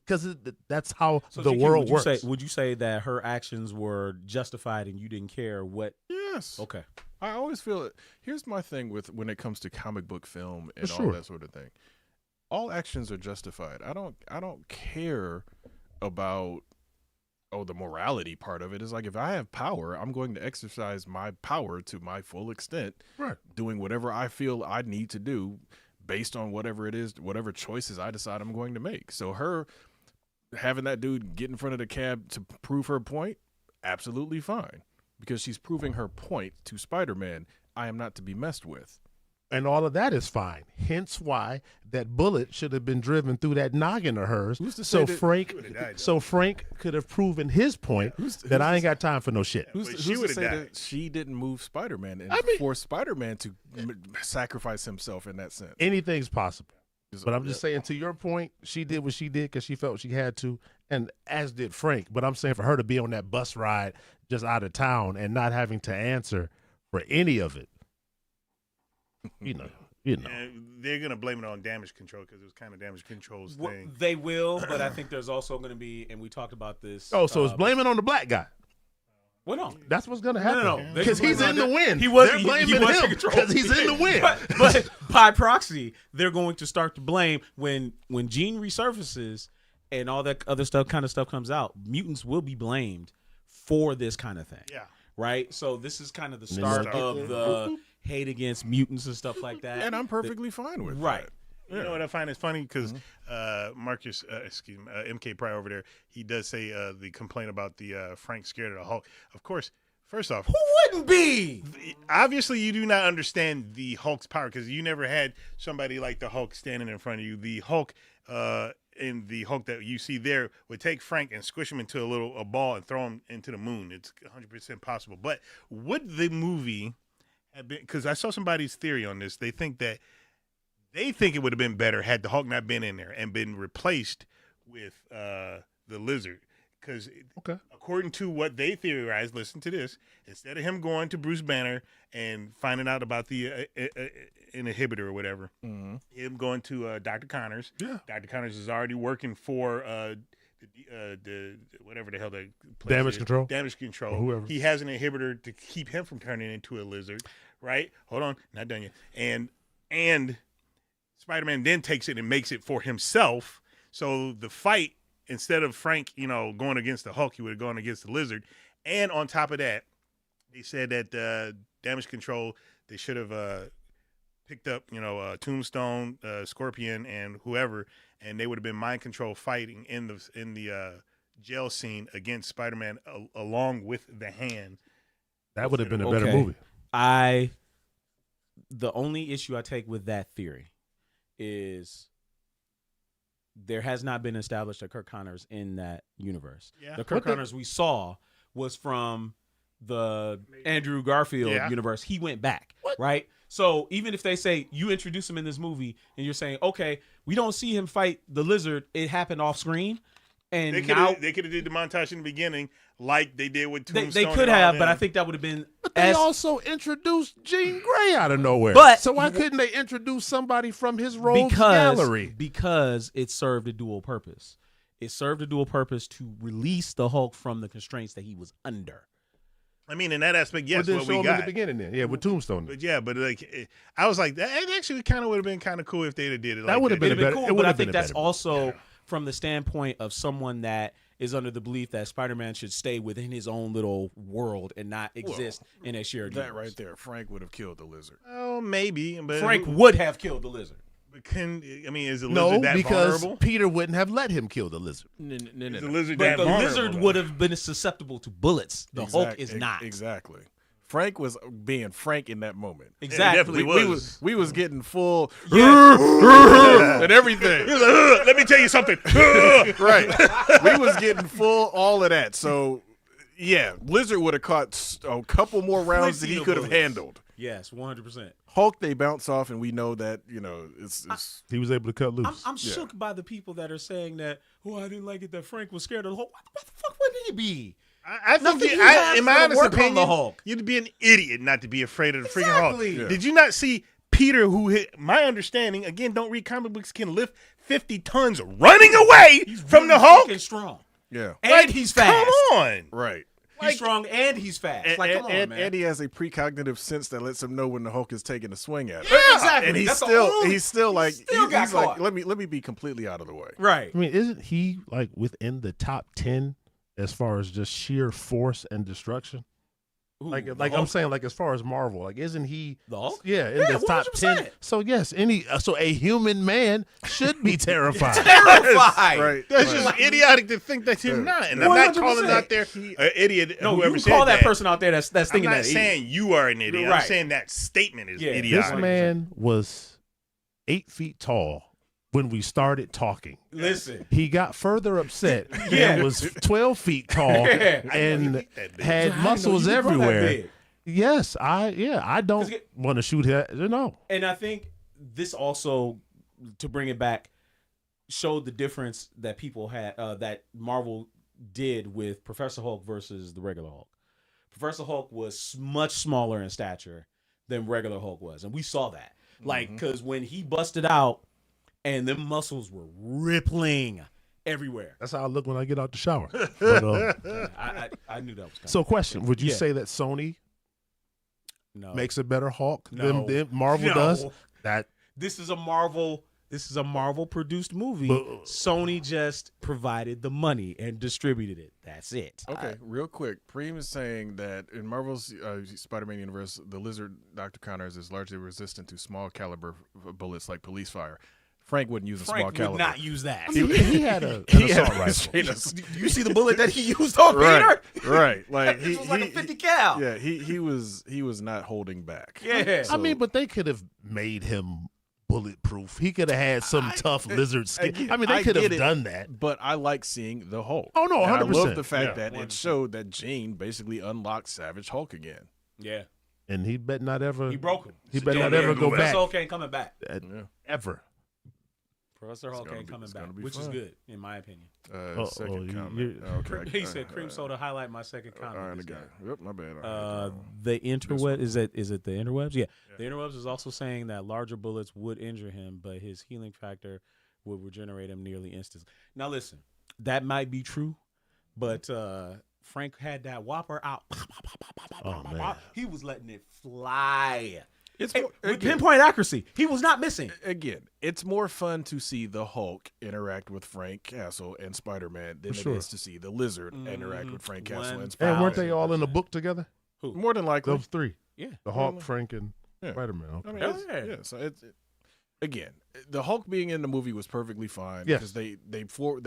Speaker 5: because that's how
Speaker 2: So
Speaker 5: the
Speaker 2: GQ,
Speaker 5: world works.
Speaker 2: Would you say that her actions were justified and you didn't care what?
Speaker 4: Yes.
Speaker 2: Okay.
Speaker 4: I always feel it. Here's my thing with when it comes to comic book film and
Speaker 5: Sure.
Speaker 4: all that sort of thing. All actions are justified. I don't care about the morality part of it. Is like, if I have power, I'm going to exercise my power to my full extent,
Speaker 5: Right.
Speaker 4: doing whatever I feel I need to do based on whatever it is, whatever choices I decide I'm going to make. So her having that dude get in front of the cab to prove her point, absolutely fine, because she's proving her point to Spider-Man. I am not to be messed with.
Speaker 5: And all of that is fine. Hence why that bullet should have been driven through that noggin of hers.
Speaker 4: Who's to
Speaker 5: So
Speaker 4: say that-
Speaker 5: Frank,
Speaker 3: He would've died, though.
Speaker 5: so Frank could have proven his point that I ain't got time for no shit.
Speaker 4: Who's
Speaker 3: But
Speaker 4: to
Speaker 3: she would've
Speaker 4: say
Speaker 3: died.
Speaker 4: that she didn't move Spider-Man and
Speaker 5: I mean-
Speaker 4: force Spider-Man to sacrifice himself in that sense?
Speaker 5: Anything's possible. But I'm just saying, to your point, she did what she did because she felt she had to, and as did Frank. But I'm saying for her to be on that bus ride just out of town and not having to answer for any of it, you know.
Speaker 3: And they're gonna blame it on damage control because it was kind of damage control's thing.
Speaker 2: They will, but I think there's also going to be, and we talked about this.
Speaker 5: Oh, so it's blaming on the black guy.
Speaker 2: Well, no.
Speaker 5: That's what's gonna happen.
Speaker 2: No. They
Speaker 5: Because
Speaker 2: can
Speaker 5: he's
Speaker 2: blame
Speaker 5: in the
Speaker 2: on that.
Speaker 5: win.
Speaker 2: He was.
Speaker 5: They're
Speaker 2: he
Speaker 5: blaming
Speaker 2: was in
Speaker 5: him
Speaker 2: control.
Speaker 5: because he's in the win.
Speaker 2: But by proxy, they're going to start to blame when Jean resurfaces and all that other stuff comes out. Mutants will be blamed for this kind of thing.
Speaker 3: Yeah.
Speaker 2: Right. So this is kind of the
Speaker 5: then
Speaker 2: start
Speaker 5: start
Speaker 2: of the hate against mutants and stuff like that.
Speaker 4: And I'm perfectly fine with
Speaker 2: Right.
Speaker 4: that.
Speaker 3: You know what I find is funny because Marcus, MK Pryor over there, he does say the complaint about the Frank scared of the Hulk. Of course, first off,
Speaker 2: Who wouldn't be?
Speaker 3: obviously you do not understand the Hulk's power because you never had somebody like the Hulk standing in front of you. The Hulk in the Hulk that you see there would take Frank and squish him into a ball and throw him into the moon. It's 100% possible. But would the movie have been, because I saw somebody's theory on this, they think it would have been better had the Hulk not been in there and been replaced with the Lizard. Because according to what they theorized, listen to this, instead of him going to Bruce Banner and finding out about the inhibitor or whatever, him going to Dr. Connors.
Speaker 5: Yeah.
Speaker 3: Dr. Connors is already working for the whatever the hell that place
Speaker 5: Damage
Speaker 3: is.
Speaker 5: control?
Speaker 3: Damage control.
Speaker 5: Or whoever.
Speaker 3: He has an inhibitor to keep him from turning into a lizard, right? Hold on, not done yet. And Spider-Man then takes it and makes it for himself. So the fight, instead of Frank, going against the Hulk, he would have gone against the Lizard. And on top of that, they said that Damage Control, they should have picked up, Tombstone, Scorpion, and whoever, and they would have been mind control fighting in the jail scene against Spider-Man along with the Hand.
Speaker 5: That would have been a better
Speaker 2: Okay.
Speaker 5: movie.
Speaker 2: The only issue I take with that theory is there has not been established a Kirk Connors in that universe.
Speaker 3: Yeah.
Speaker 2: The Kirk Connors we saw was from the Andrew Garfield universe. He went back, right? So even if they say you introduce him in this movie and you're saying, okay, we don't see him fight the Lizard, it happened off screen. And
Speaker 3: They could have did the montage in the beginning like they did with Tombstone.
Speaker 2: they could
Speaker 3: and all
Speaker 2: have, but
Speaker 3: them.
Speaker 2: I think that would have been
Speaker 5: But they also introduced Jean Grey out of nowhere.
Speaker 2: But-
Speaker 5: so why couldn't they introduce somebody from his rogues gallery?
Speaker 2: Because it served a dual purpose. It served a dual purpose to release the Hulk from the constraints that he was under.
Speaker 3: I mean, in that aspect, yes,
Speaker 5: Well, then
Speaker 3: what
Speaker 5: show
Speaker 3: we
Speaker 5: him
Speaker 3: got.
Speaker 5: in the beginning then. Yeah, with Tombstone.
Speaker 3: But like, I was like, that actually kind of would have been kind of cool if they'd have did it.
Speaker 5: That
Speaker 3: like
Speaker 5: would have been
Speaker 2: It'd
Speaker 5: a
Speaker 2: have
Speaker 5: better.
Speaker 2: been
Speaker 5: It
Speaker 2: cool,
Speaker 5: would
Speaker 2: but I
Speaker 5: have been
Speaker 2: think
Speaker 5: a
Speaker 2: that's
Speaker 5: better.
Speaker 2: also from the standpoint of someone that is under the belief that Spider-Man should stay within his own little world and not exist in a shared
Speaker 4: That
Speaker 2: universe.
Speaker 4: right there, Frank would have killed the Lizard.
Speaker 3: Oh, maybe. But
Speaker 2: Frank would have killed the Lizard.
Speaker 3: is the
Speaker 5: No,
Speaker 3: lizard that
Speaker 5: because
Speaker 3: vulnerable?
Speaker 5: Peter wouldn't have let him kill the Lizard.
Speaker 3: Is the lizard
Speaker 2: But
Speaker 3: that
Speaker 2: the
Speaker 3: vulnerable,
Speaker 2: Lizard
Speaker 3: though?
Speaker 2: would have been susceptible to bullets. The Hulk is not.
Speaker 4: Exactly. Frank was being Frank in that moment.
Speaker 2: Exactly.
Speaker 3: definitely
Speaker 4: We was getting full and everything.
Speaker 3: He was like, "Ugh, let me tell you something. Ugh."
Speaker 4: Right. We was getting full all of that. So, yeah, Lizard would have caught a couple more rounds than he
Speaker 2: Plenty of
Speaker 4: could have
Speaker 2: bullets.
Speaker 4: handled.
Speaker 2: Yes, 100%.
Speaker 4: Hulk, they bounce off, and we know that, it's
Speaker 5: He was able to cut loose.
Speaker 2: I'm shook by the people that are saying that, I didn't like it that Frank was scared of the Hulk. What the fuck would he be?
Speaker 3: I think,
Speaker 2: Nothing he has
Speaker 3: in my
Speaker 2: gonna
Speaker 3: honest
Speaker 2: work on the
Speaker 3: opinion,
Speaker 2: Hulk.
Speaker 3: you'd be an idiot not to be afraid of the freaking Hulk.
Speaker 2: Exactly. Yeah.
Speaker 3: Did you not see Peter, who my understanding, again, don't read comic books, can lift 50 tons running away from the Hulk.
Speaker 2: Fucking strong.
Speaker 4: Yeah.
Speaker 2: And he's fast.
Speaker 3: Come on.
Speaker 4: Right.
Speaker 2: He's strong and he's fast. Come on, man.
Speaker 4: And he has a precognitive sense that lets him know when the Hulk is taking a swing at him.
Speaker 2: Yeah, exactly.
Speaker 4: And he's still like, let me be completely out of the way.
Speaker 2: Right.
Speaker 5: I mean, isn't he like within the top 10 as far as just sheer force and destruction? Like I'm saying, like as far as Marvel, like isn't he
Speaker 2: the Hulk?
Speaker 5: Yeah, in the top 10. So yes, so a human man should be terrified.
Speaker 2: Terrified.
Speaker 4: Right.
Speaker 3: That's just idiotic to think that you're not. And I'm not calling out there an idiot.
Speaker 2: No,
Speaker 3: whoever
Speaker 2: you
Speaker 3: said
Speaker 2: call that person out there that's thinking
Speaker 3: I'm not
Speaker 2: that.
Speaker 3: saying you are an idiot.
Speaker 2: Right.
Speaker 3: I'm saying that statement is idiotic.
Speaker 5: This man was 8 feet tall when we started talking.
Speaker 2: Listen.
Speaker 5: He got further upset and was 12 feet tall and had muscles everywhere. Yes, I don't want to shoot him. No.
Speaker 2: And I think this also, to bring it back, showed the difference that people had, that Marvel did with Professor Hulk versus the regular Hulk. Professor Hulk was much smaller in stature than regular Hulk was. And we saw that. Like, because when he busted out, and them muscles were rippling everywhere.
Speaker 5: That's how I look when I get out the shower. But,
Speaker 2: I knew that was coming.
Speaker 5: So, question: would you say that Sony makes a better Hulk than Marvel does?
Speaker 2: This is a Marvel produced movie. Sony just provided the money and distributed it. That's it.
Speaker 4: Okay, real quick. Preem is saying that in Marvel's Spider-Man universe, the Lizard Dr. Connors is largely resistant to small caliber bullets like police fire. Frank wouldn't use a small caliber.
Speaker 2: Frank would not use that.
Speaker 5: I mean, he had an assault rifle.
Speaker 2: Do you see the bullet that he used on Peter?
Speaker 4: Right. Like
Speaker 2: he was like a 50 cal.
Speaker 4: Yeah, he was not holding back.
Speaker 2: Yeah.
Speaker 5: I mean, but they could have made him bulletproof. He could have had some tough lizard skin.
Speaker 4: Again,
Speaker 5: I mean, they could have done that.
Speaker 4: But I like seeing the Hulk.
Speaker 5: Oh, no, 100%.
Speaker 4: I love the fact that it showed that Jane basically unlocked Savage Hulk again.
Speaker 2: Yeah.
Speaker 5: And he bet not ever.
Speaker 2: He broke him.
Speaker 5: He bet not ever go back.
Speaker 2: Professor Hulk ain't coming back.
Speaker 5: Ever.
Speaker 2: Professor Hulk ain't coming back, which is good, in my opinion.
Speaker 4: Second comment. Okay.
Speaker 2: He said cream soda highlight my second comment.
Speaker 4: Yep, my bad.
Speaker 2: The interweb is it the interwebs? Yeah. The interwebs is also saying that larger bullets would injure him, but his healing factor would regenerate him nearly instantly. Now listen, that might be true, but Frank had that whopper out. Man. He was letting it fly. With pinpoint accuracy. He was not missing.
Speaker 4: Again, it's more fun to see the Hulk interact with Frank Castle and Spider-Man than it is to see the Lizard interact with Frank Castle and Spider-Man.
Speaker 5: And weren't they all in the book together?
Speaker 4: Who? More than likely.
Speaker 5: Those three.
Speaker 2: Yeah.
Speaker 5: The Hulk, Frank, and Spider-Man. Okay.
Speaker 4: I mean, so it's again, the Hulk being in the movie was perfectly fine because they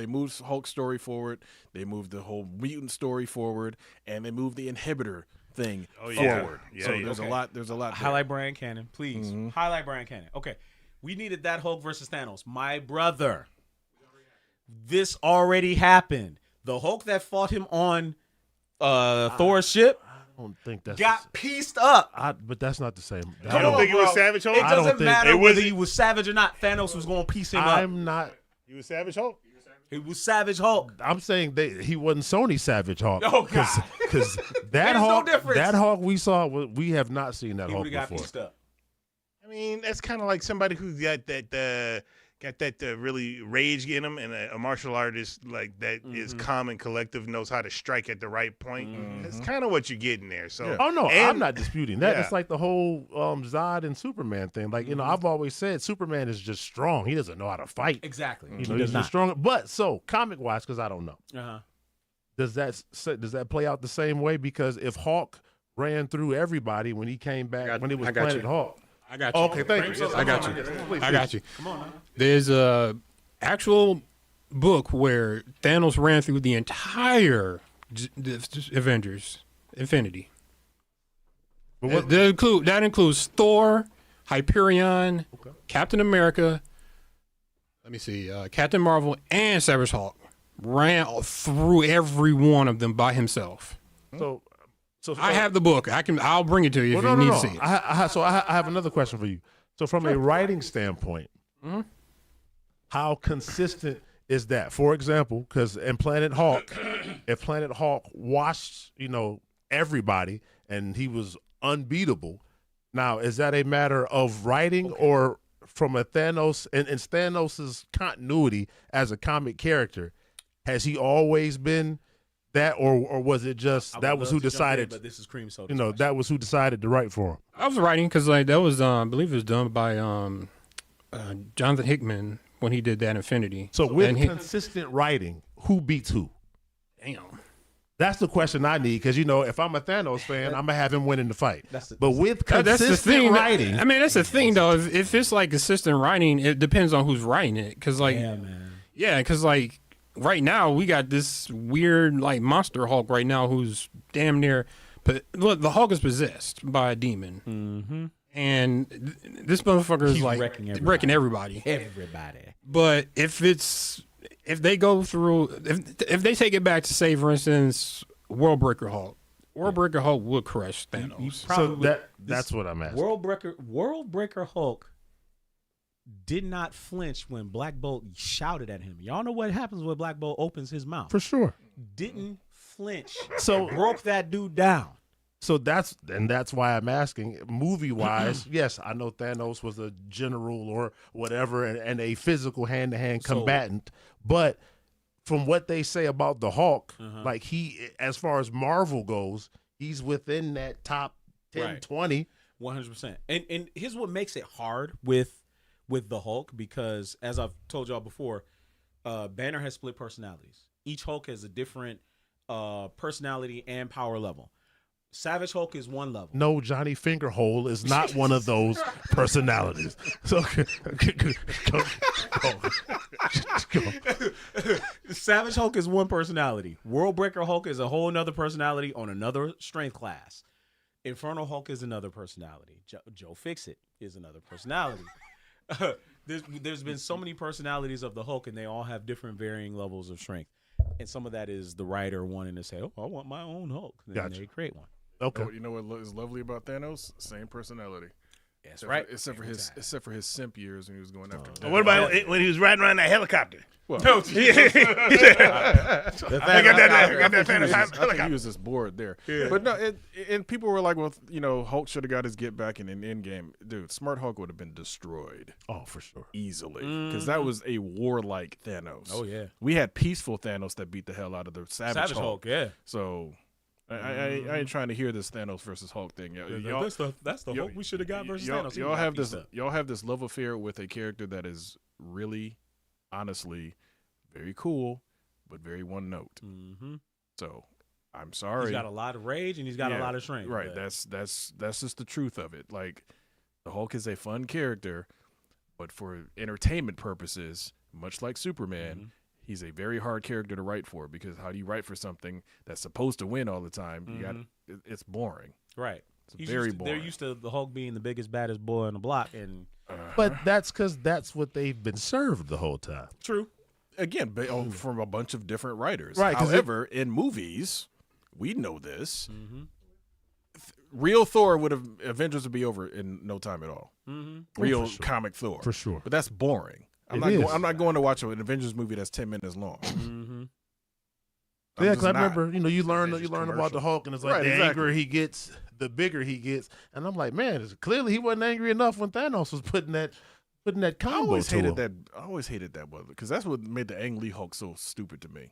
Speaker 4: moved Hulk's story forward, they moved the whole mutant story forward, and they moved the inhibitor thing forward.
Speaker 3: Yeah,
Speaker 4: so there's a lot. There's a lot.
Speaker 2: Highlight Brian Cannon, please. Highlight Brian Cannon. Okay, we needed that Hulk versus Thanos. My brother, this already happened. The Hulk that fought him on Thor's ship.
Speaker 5: I don't think that's
Speaker 2: got pieced up.
Speaker 5: But that's not the same.
Speaker 3: I don't think it was Savage Hulk.
Speaker 2: It doesn't matter whether he was savage or not. Thanos was going to piece him up.
Speaker 5: I'm not.
Speaker 3: He was Savage Hulk.
Speaker 2: He was Savage Hulk.
Speaker 5: I'm saying he wasn't Sony Savage Hulk.
Speaker 2: Oh God!
Speaker 5: Because that Hulk,
Speaker 2: no
Speaker 5: that Hulk we saw, we have not seen that Hulk
Speaker 2: got
Speaker 5: before.
Speaker 2: Pieced up.
Speaker 3: I mean, that's kind of like somebody who got that really rage in him, and a martial artist like that is calm and collective, knows how to strike at the right point. That's kind of what you're getting there. So,
Speaker 5: oh no, I'm not disputing that. It's like the whole Zod and Superman thing. Like I've always said, Superman is just strong. He doesn't know how to fight.
Speaker 2: Exactly.
Speaker 5: He's just strong. But so comic wise, because I don't know, does that play out the same way? Because if Hulk ran through everybody when he came back when it was Planet Hulk.
Speaker 1: I got you.
Speaker 5: Okay, thank you.
Speaker 1: I got you.
Speaker 5: Please.
Speaker 1: I got you. Come on now. There's a actual book where Thanos ran through the entire Avengers Infinity. That includes Thor, Hyperion, Captain America. Let me see, Captain Marvel and Savage Hulk ran through every one of them by himself. So I have the book. I'll bring it to you if you need to see it.
Speaker 5: I have another question for you. So from a writing standpoint, how consistent is that? For example, because in Planet Hulk, if Planet Hulk washed, everybody and he was unbeatable, Now, is that a matter of writing or from a Thanos and Thanos' continuity as a comic character? Has he always been that, or was it just that was who decided?
Speaker 2: But this is cream soda.
Speaker 5: That was who decided to write for him.
Speaker 1: I was writing because like that was I believe it was done by Jonathan Hickman when he did that Infinity.
Speaker 5: So with consistent writing, who beats who?
Speaker 1: Damn.
Speaker 5: That's the question I need because if I'm a Thanos fan, I'm gonna have him winning the fight. But with
Speaker 1: That's the
Speaker 5: consistent
Speaker 1: thing.
Speaker 5: writing,
Speaker 1: I mean, that's the thing though. If it's like consistent writing, it depends on who's writing it. Because like, because like right now we got this weird like monster Hulk right now who's damn near. But look, the Hulk is possessed by a demon, and this motherfucker is like wrecking everybody. But if they go through, if they take it back to say, for instance, World Breaker Hulk would crush Thanos.
Speaker 5: So that's what I'm asking.
Speaker 2: World Breaker Hulk did not flinch when Black Bolt shouted at him. Y'all know what happens when Black Bolt opens his mouth.
Speaker 5: For sure.
Speaker 2: Didn't flinch.
Speaker 5: So
Speaker 2: broke that dude down.
Speaker 5: So that's why I'm asking, movie-wise, yes, I know Thanos was a general or whatever and a physical hand-to-hand combatant, but from what they say about the Hulk, like he, as far as Marvel goes, he's within that top 10, 20.
Speaker 2: 100%. And here's what makes it hard with the Hulk, because as I've told y'all before, Banner has split personalities. Each Hulk has a different personality and power level. Savage Hulk is one level.
Speaker 5: No, Johnny Fingerhole is not one of those personalities. So go.
Speaker 2: Savage Hulk is one personality. World Breaker Hulk is a whole another personality on another strength class. Infernal Hulk is another personality. Joe Fixit is another personality. There's been so many personalities of the Hulk, and they all have different varying levels of strength. And some of that is the writer wanting to say, "Oh, I want my own Hulk." And they create one.
Speaker 4: Okay. You know what is lovely about Thanos? Same personality.
Speaker 2: That's right.
Speaker 4: Except for his simp years when he was going after.
Speaker 3: What about when he was riding around that helicopter?
Speaker 4: Well,
Speaker 3: I got that
Speaker 4: helicopter. He was just bored there. Yeah. But no, and people were like, well, Hulk should have got his get back in an Endgame. Dude, Smart Hulk would have been destroyed.
Speaker 5: Oh, for sure.
Speaker 4: Easily. Because that was a warlike Thanos.
Speaker 2: Oh, yeah.
Speaker 4: We had peaceful Thanos that beat the hell out of the Savage Hulk.
Speaker 2: Yeah.
Speaker 4: So I ain't trying to hear this Thanos versus Hulk thing.
Speaker 2: That's the Hulk we should have got versus Thanos.
Speaker 4: Y'all have this love affair with a character that is really, honestly, very cool, but very one note. So I'm sorry.
Speaker 2: He's got a lot of rage and he's got a lot of strength.
Speaker 4: Right. That's just the truth of it. Like, the Hulk is a fun character, but for entertainment purposes, much like Superman, he's a very hard character to write for, because how do you write for something that's supposed to win all the time? It's boring.
Speaker 2: Right.
Speaker 4: It's very boring.
Speaker 2: They're used to the Hulk being the biggest, baddest boy on the block, and
Speaker 5: but that's because that's what they've been served the whole time.
Speaker 2: True.
Speaker 4: Again, from a bunch of different writers.
Speaker 5: Right.
Speaker 4: However, in movies, we know this. Real Thor Avengers would be over in no time at all. Real comic Thor.
Speaker 5: For sure.
Speaker 4: But that's boring. I'm not going to watch an Avengers movie that's 10 minutes long.
Speaker 5: Yeah, because I remember, you learn about the Hulk, and it's like the angrier he gets, the bigger he gets, and I'm like, man, clearly he wasn't angry enough when Thanos was putting that combo.
Speaker 4: I always hated that, because that's what made the Ang Lee Hulk so stupid to me.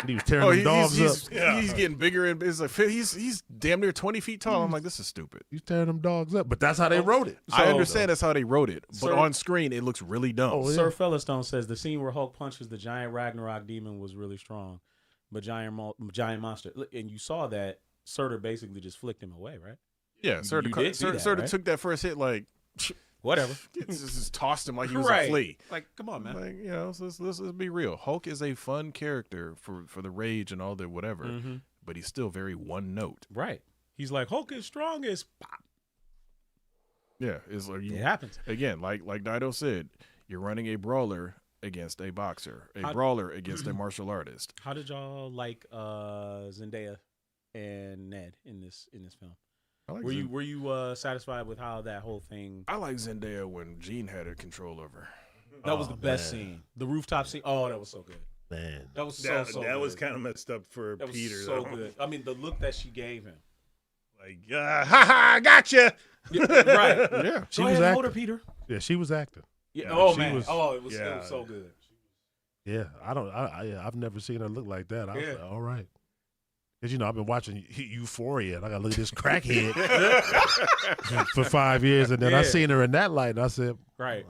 Speaker 5: He was tearing dogs up.
Speaker 4: He's getting bigger, and it's like he's damn near 20 feet tall. I'm like, this is stupid.
Speaker 5: He's tearing them dogs up, but that's how they wrote it.
Speaker 4: I understand that's how they wrote it, but on screen it looks really dumb.
Speaker 2: Sir Fellowstone says the scene where Hulk punches the giant Ragnarok demon was really strong, but giant monster, and you saw that Surtur basically just flicked him away, right?
Speaker 4: Yeah, Surtur took that first hit like.
Speaker 2: Whatever.
Speaker 4: Just tossed him like he was a flea.
Speaker 2: Like, come on, man.
Speaker 4: Like, so let's be real. Hulk is a fun character for the rage and all the whatever, but he's still very one note.
Speaker 2: Right. He's like, Hulk is strongest. Pop.
Speaker 4: Yeah, it's like
Speaker 2: it happens
Speaker 4: again. Like Dido said, you're running a brawler against a boxer, brawler against a martial artist.
Speaker 2: How did y'all like Zendaya and Ned in this film? Were you satisfied with how that whole thing?
Speaker 4: I like Zendaya when Jean had her control over her.
Speaker 2: That was the best scene. The rooftop scene. Oh, that was so good.
Speaker 5: Man,
Speaker 2: that was so
Speaker 3: that
Speaker 2: good.
Speaker 3: was kind of messed up for
Speaker 2: that
Speaker 3: Peter.
Speaker 2: Was so good. I mean, the look that she gave him.
Speaker 3: Like, ha ha, gotcha.
Speaker 2: Yeah, right.
Speaker 5: Yeah,
Speaker 2: Go ahead and hold her, Peter.
Speaker 5: Yeah, she was acting.
Speaker 2: Yeah.
Speaker 5: Yeah,
Speaker 2: Oh
Speaker 5: she
Speaker 2: man.
Speaker 5: was-
Speaker 2: It was so good.
Speaker 5: Yeah, I've never seen her look like that. I was
Speaker 2: Yeah.
Speaker 5: like, all right. Because, I've been watching Euphoria, and I got to look at this crackhead for 5 years, and then I
Speaker 2: Yeah.
Speaker 5: seen her in that light, and I said,
Speaker 2: Right.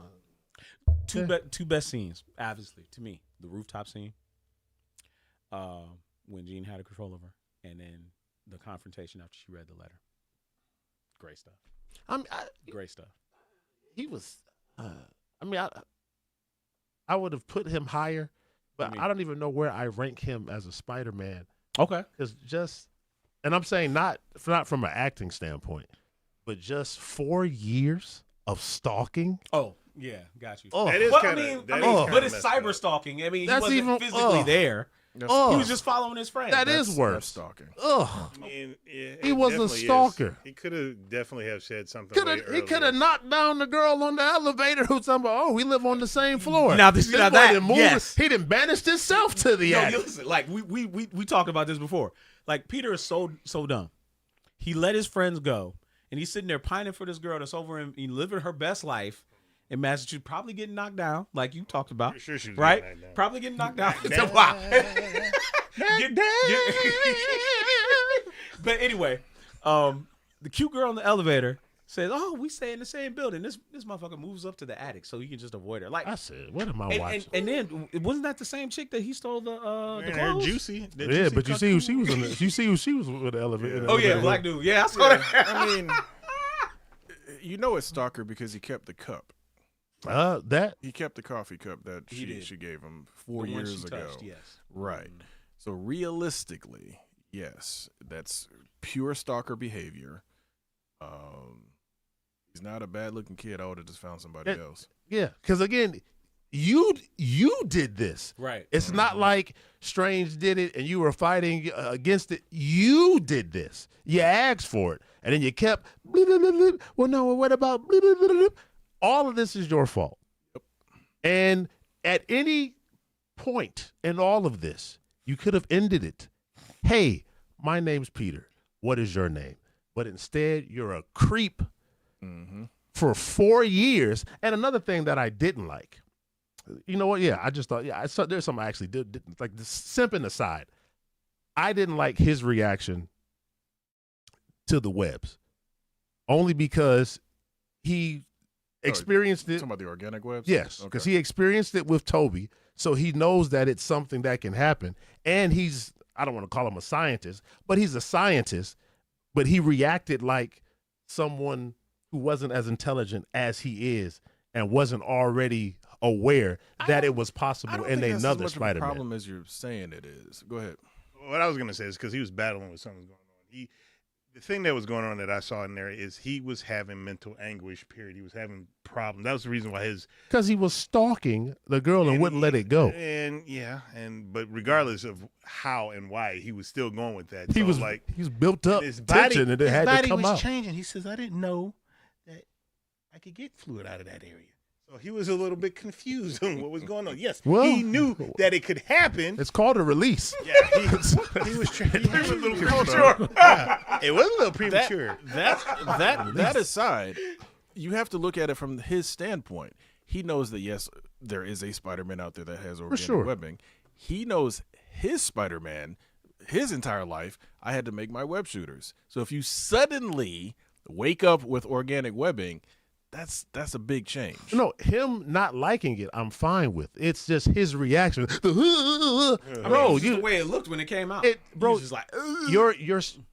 Speaker 2: Two best scenes, obviously, to me. The rooftop scene, when Jean had a control of her, and then the confrontation after she read the letter. Great stuff. Great stuff.
Speaker 5: he was, I would have put him higher, but I don't even know where I rank him as a Spider-Man.
Speaker 2: Okay.
Speaker 5: Because and I'm saying not from an acting standpoint, but just 4 years of stalking.
Speaker 2: Oh, yeah, got you.
Speaker 5: Oh,
Speaker 3: That is
Speaker 2: Well,
Speaker 3: kinda,
Speaker 2: but it's cyber stalking. I mean,
Speaker 5: That's
Speaker 2: he wasn't
Speaker 5: even-
Speaker 2: physically there.
Speaker 4: That's,
Speaker 5: Oh.
Speaker 2: He was just following his friend.
Speaker 5: that
Speaker 4: that's-
Speaker 5: is worse.
Speaker 4: That's stalking.
Speaker 5: Ugh.
Speaker 3: I mean, yeah,
Speaker 5: He
Speaker 3: it
Speaker 5: was a
Speaker 3: definitely is.
Speaker 5: stalker.
Speaker 3: He could have definitely have said something.
Speaker 5: He could have knocked down the girl on the elevator who's talking about, oh, we live on the same floor.
Speaker 2: Now,
Speaker 5: This
Speaker 2: now
Speaker 5: boy
Speaker 2: that-
Speaker 5: done moved-
Speaker 2: yes.
Speaker 5: He done banished himself to the
Speaker 2: No,
Speaker 5: attic.
Speaker 2: listen, like we talked about this before. Like Peter is so dumb. He let his friends go, and he's sitting there pining for this girl that's over him, living her best life in Massachusetts, probably getting knocked down, like you talked about.
Speaker 3: Sure she was
Speaker 2: right?
Speaker 3: getting knocked down.
Speaker 2: Probably getting knocked down.
Speaker 3: Knocked
Speaker 2: Wow. But anyway, the cute girl in the elevator says, "Oh, we stay in the same building." This motherfucker moves up to the attic so he can just avoid her. Like,
Speaker 5: I said, what am I watching?
Speaker 2: and then wasn't that the same chick that he stole the
Speaker 3: Her
Speaker 2: clothes?
Speaker 3: juicy. that
Speaker 5: Yeah,
Speaker 3: juicy
Speaker 5: but you see who she
Speaker 3: cuckoo.
Speaker 5: was in the, you see who she was with the elevator.
Speaker 2: Oh yeah, black dude. Yeah, I saw that.
Speaker 4: I mean, it's stalker because he kept the cup.
Speaker 5: That
Speaker 4: He kept the coffee cup that
Speaker 2: He did.
Speaker 4: she gave him
Speaker 2: The
Speaker 4: 4
Speaker 2: one
Speaker 4: years
Speaker 2: she
Speaker 4: ago.
Speaker 2: touched, yes.
Speaker 4: Right. So realistically, yes, that's pure stalker behavior. He's not a bad looking kid. I would have just found somebody else.
Speaker 5: yeah, because again, you did this.
Speaker 2: Right.
Speaker 5: It's not like Strange did it and you were fighting against it. You did this. You asked for it, and then you kept. Blah, blah, blah, blah. Well, no. Well, what about? Blah, blah, blah, blah. All of this is your fault.
Speaker 4: Yep.
Speaker 5: And at any point in all of this, you could have ended it. Hey, my name's Peter. What is your name? But instead, you're a creep for 4 years. And another thing that I didn't like. You know what? Yeah, I just thought, I saw there's something I actually did like the simping aside. I didn't like his reaction to the webs, only because he experienced it.
Speaker 4: Talking about the organic webs?
Speaker 5: Yes, because he experienced it with Toby, so he knows that it's something that can happen. And I don't want to call him a scientist, but he's a scientist, but he reacted like someone who wasn't as intelligent as he is and wasn't already aware that it was
Speaker 4: I
Speaker 5: possible
Speaker 4: don't
Speaker 5: in
Speaker 4: think that's as
Speaker 5: another
Speaker 4: much of a
Speaker 5: Spider-Man.
Speaker 4: problem as you're saying it is. Go ahead.
Speaker 3: What I was gonna say is because he was battling with something going on. The thing that was going on that I saw in there is he was having mental anguish. Period. He was having problems. That was the reason why
Speaker 5: Because he was stalking the girl and wouldn't let it go.
Speaker 3: But regardless of how and why, he was still going with that.
Speaker 5: He
Speaker 3: So,
Speaker 5: was
Speaker 3: like
Speaker 5: he's built up
Speaker 3: his body,
Speaker 5: tension and it
Speaker 3: his
Speaker 5: had
Speaker 3: body
Speaker 5: to come
Speaker 3: was
Speaker 5: out.
Speaker 3: changing. He says, "I didn't know that I could get fluid out of that area." So he was a little bit confused on what was going on. Yes,
Speaker 5: Well,
Speaker 3: he knew that it could happen.
Speaker 5: It's called a release.
Speaker 3: Yeah, he was a little premature. It was a little premature.
Speaker 4: That aside, you have to look at it from his standpoint. He knows that yes, there is a Spider-Man out there that has organic
Speaker 5: sure.
Speaker 4: webbing. He knows his Spider-Man, his entire life. I had to make my web shooters. So if you suddenly wake up with organic webbing, that's a big change.
Speaker 5: No, him not liking it, I'm fine with. It's just his reaction. Bro,
Speaker 2: Just the way it looked when it came out.
Speaker 5: bro,
Speaker 2: He was just like, "Ugh."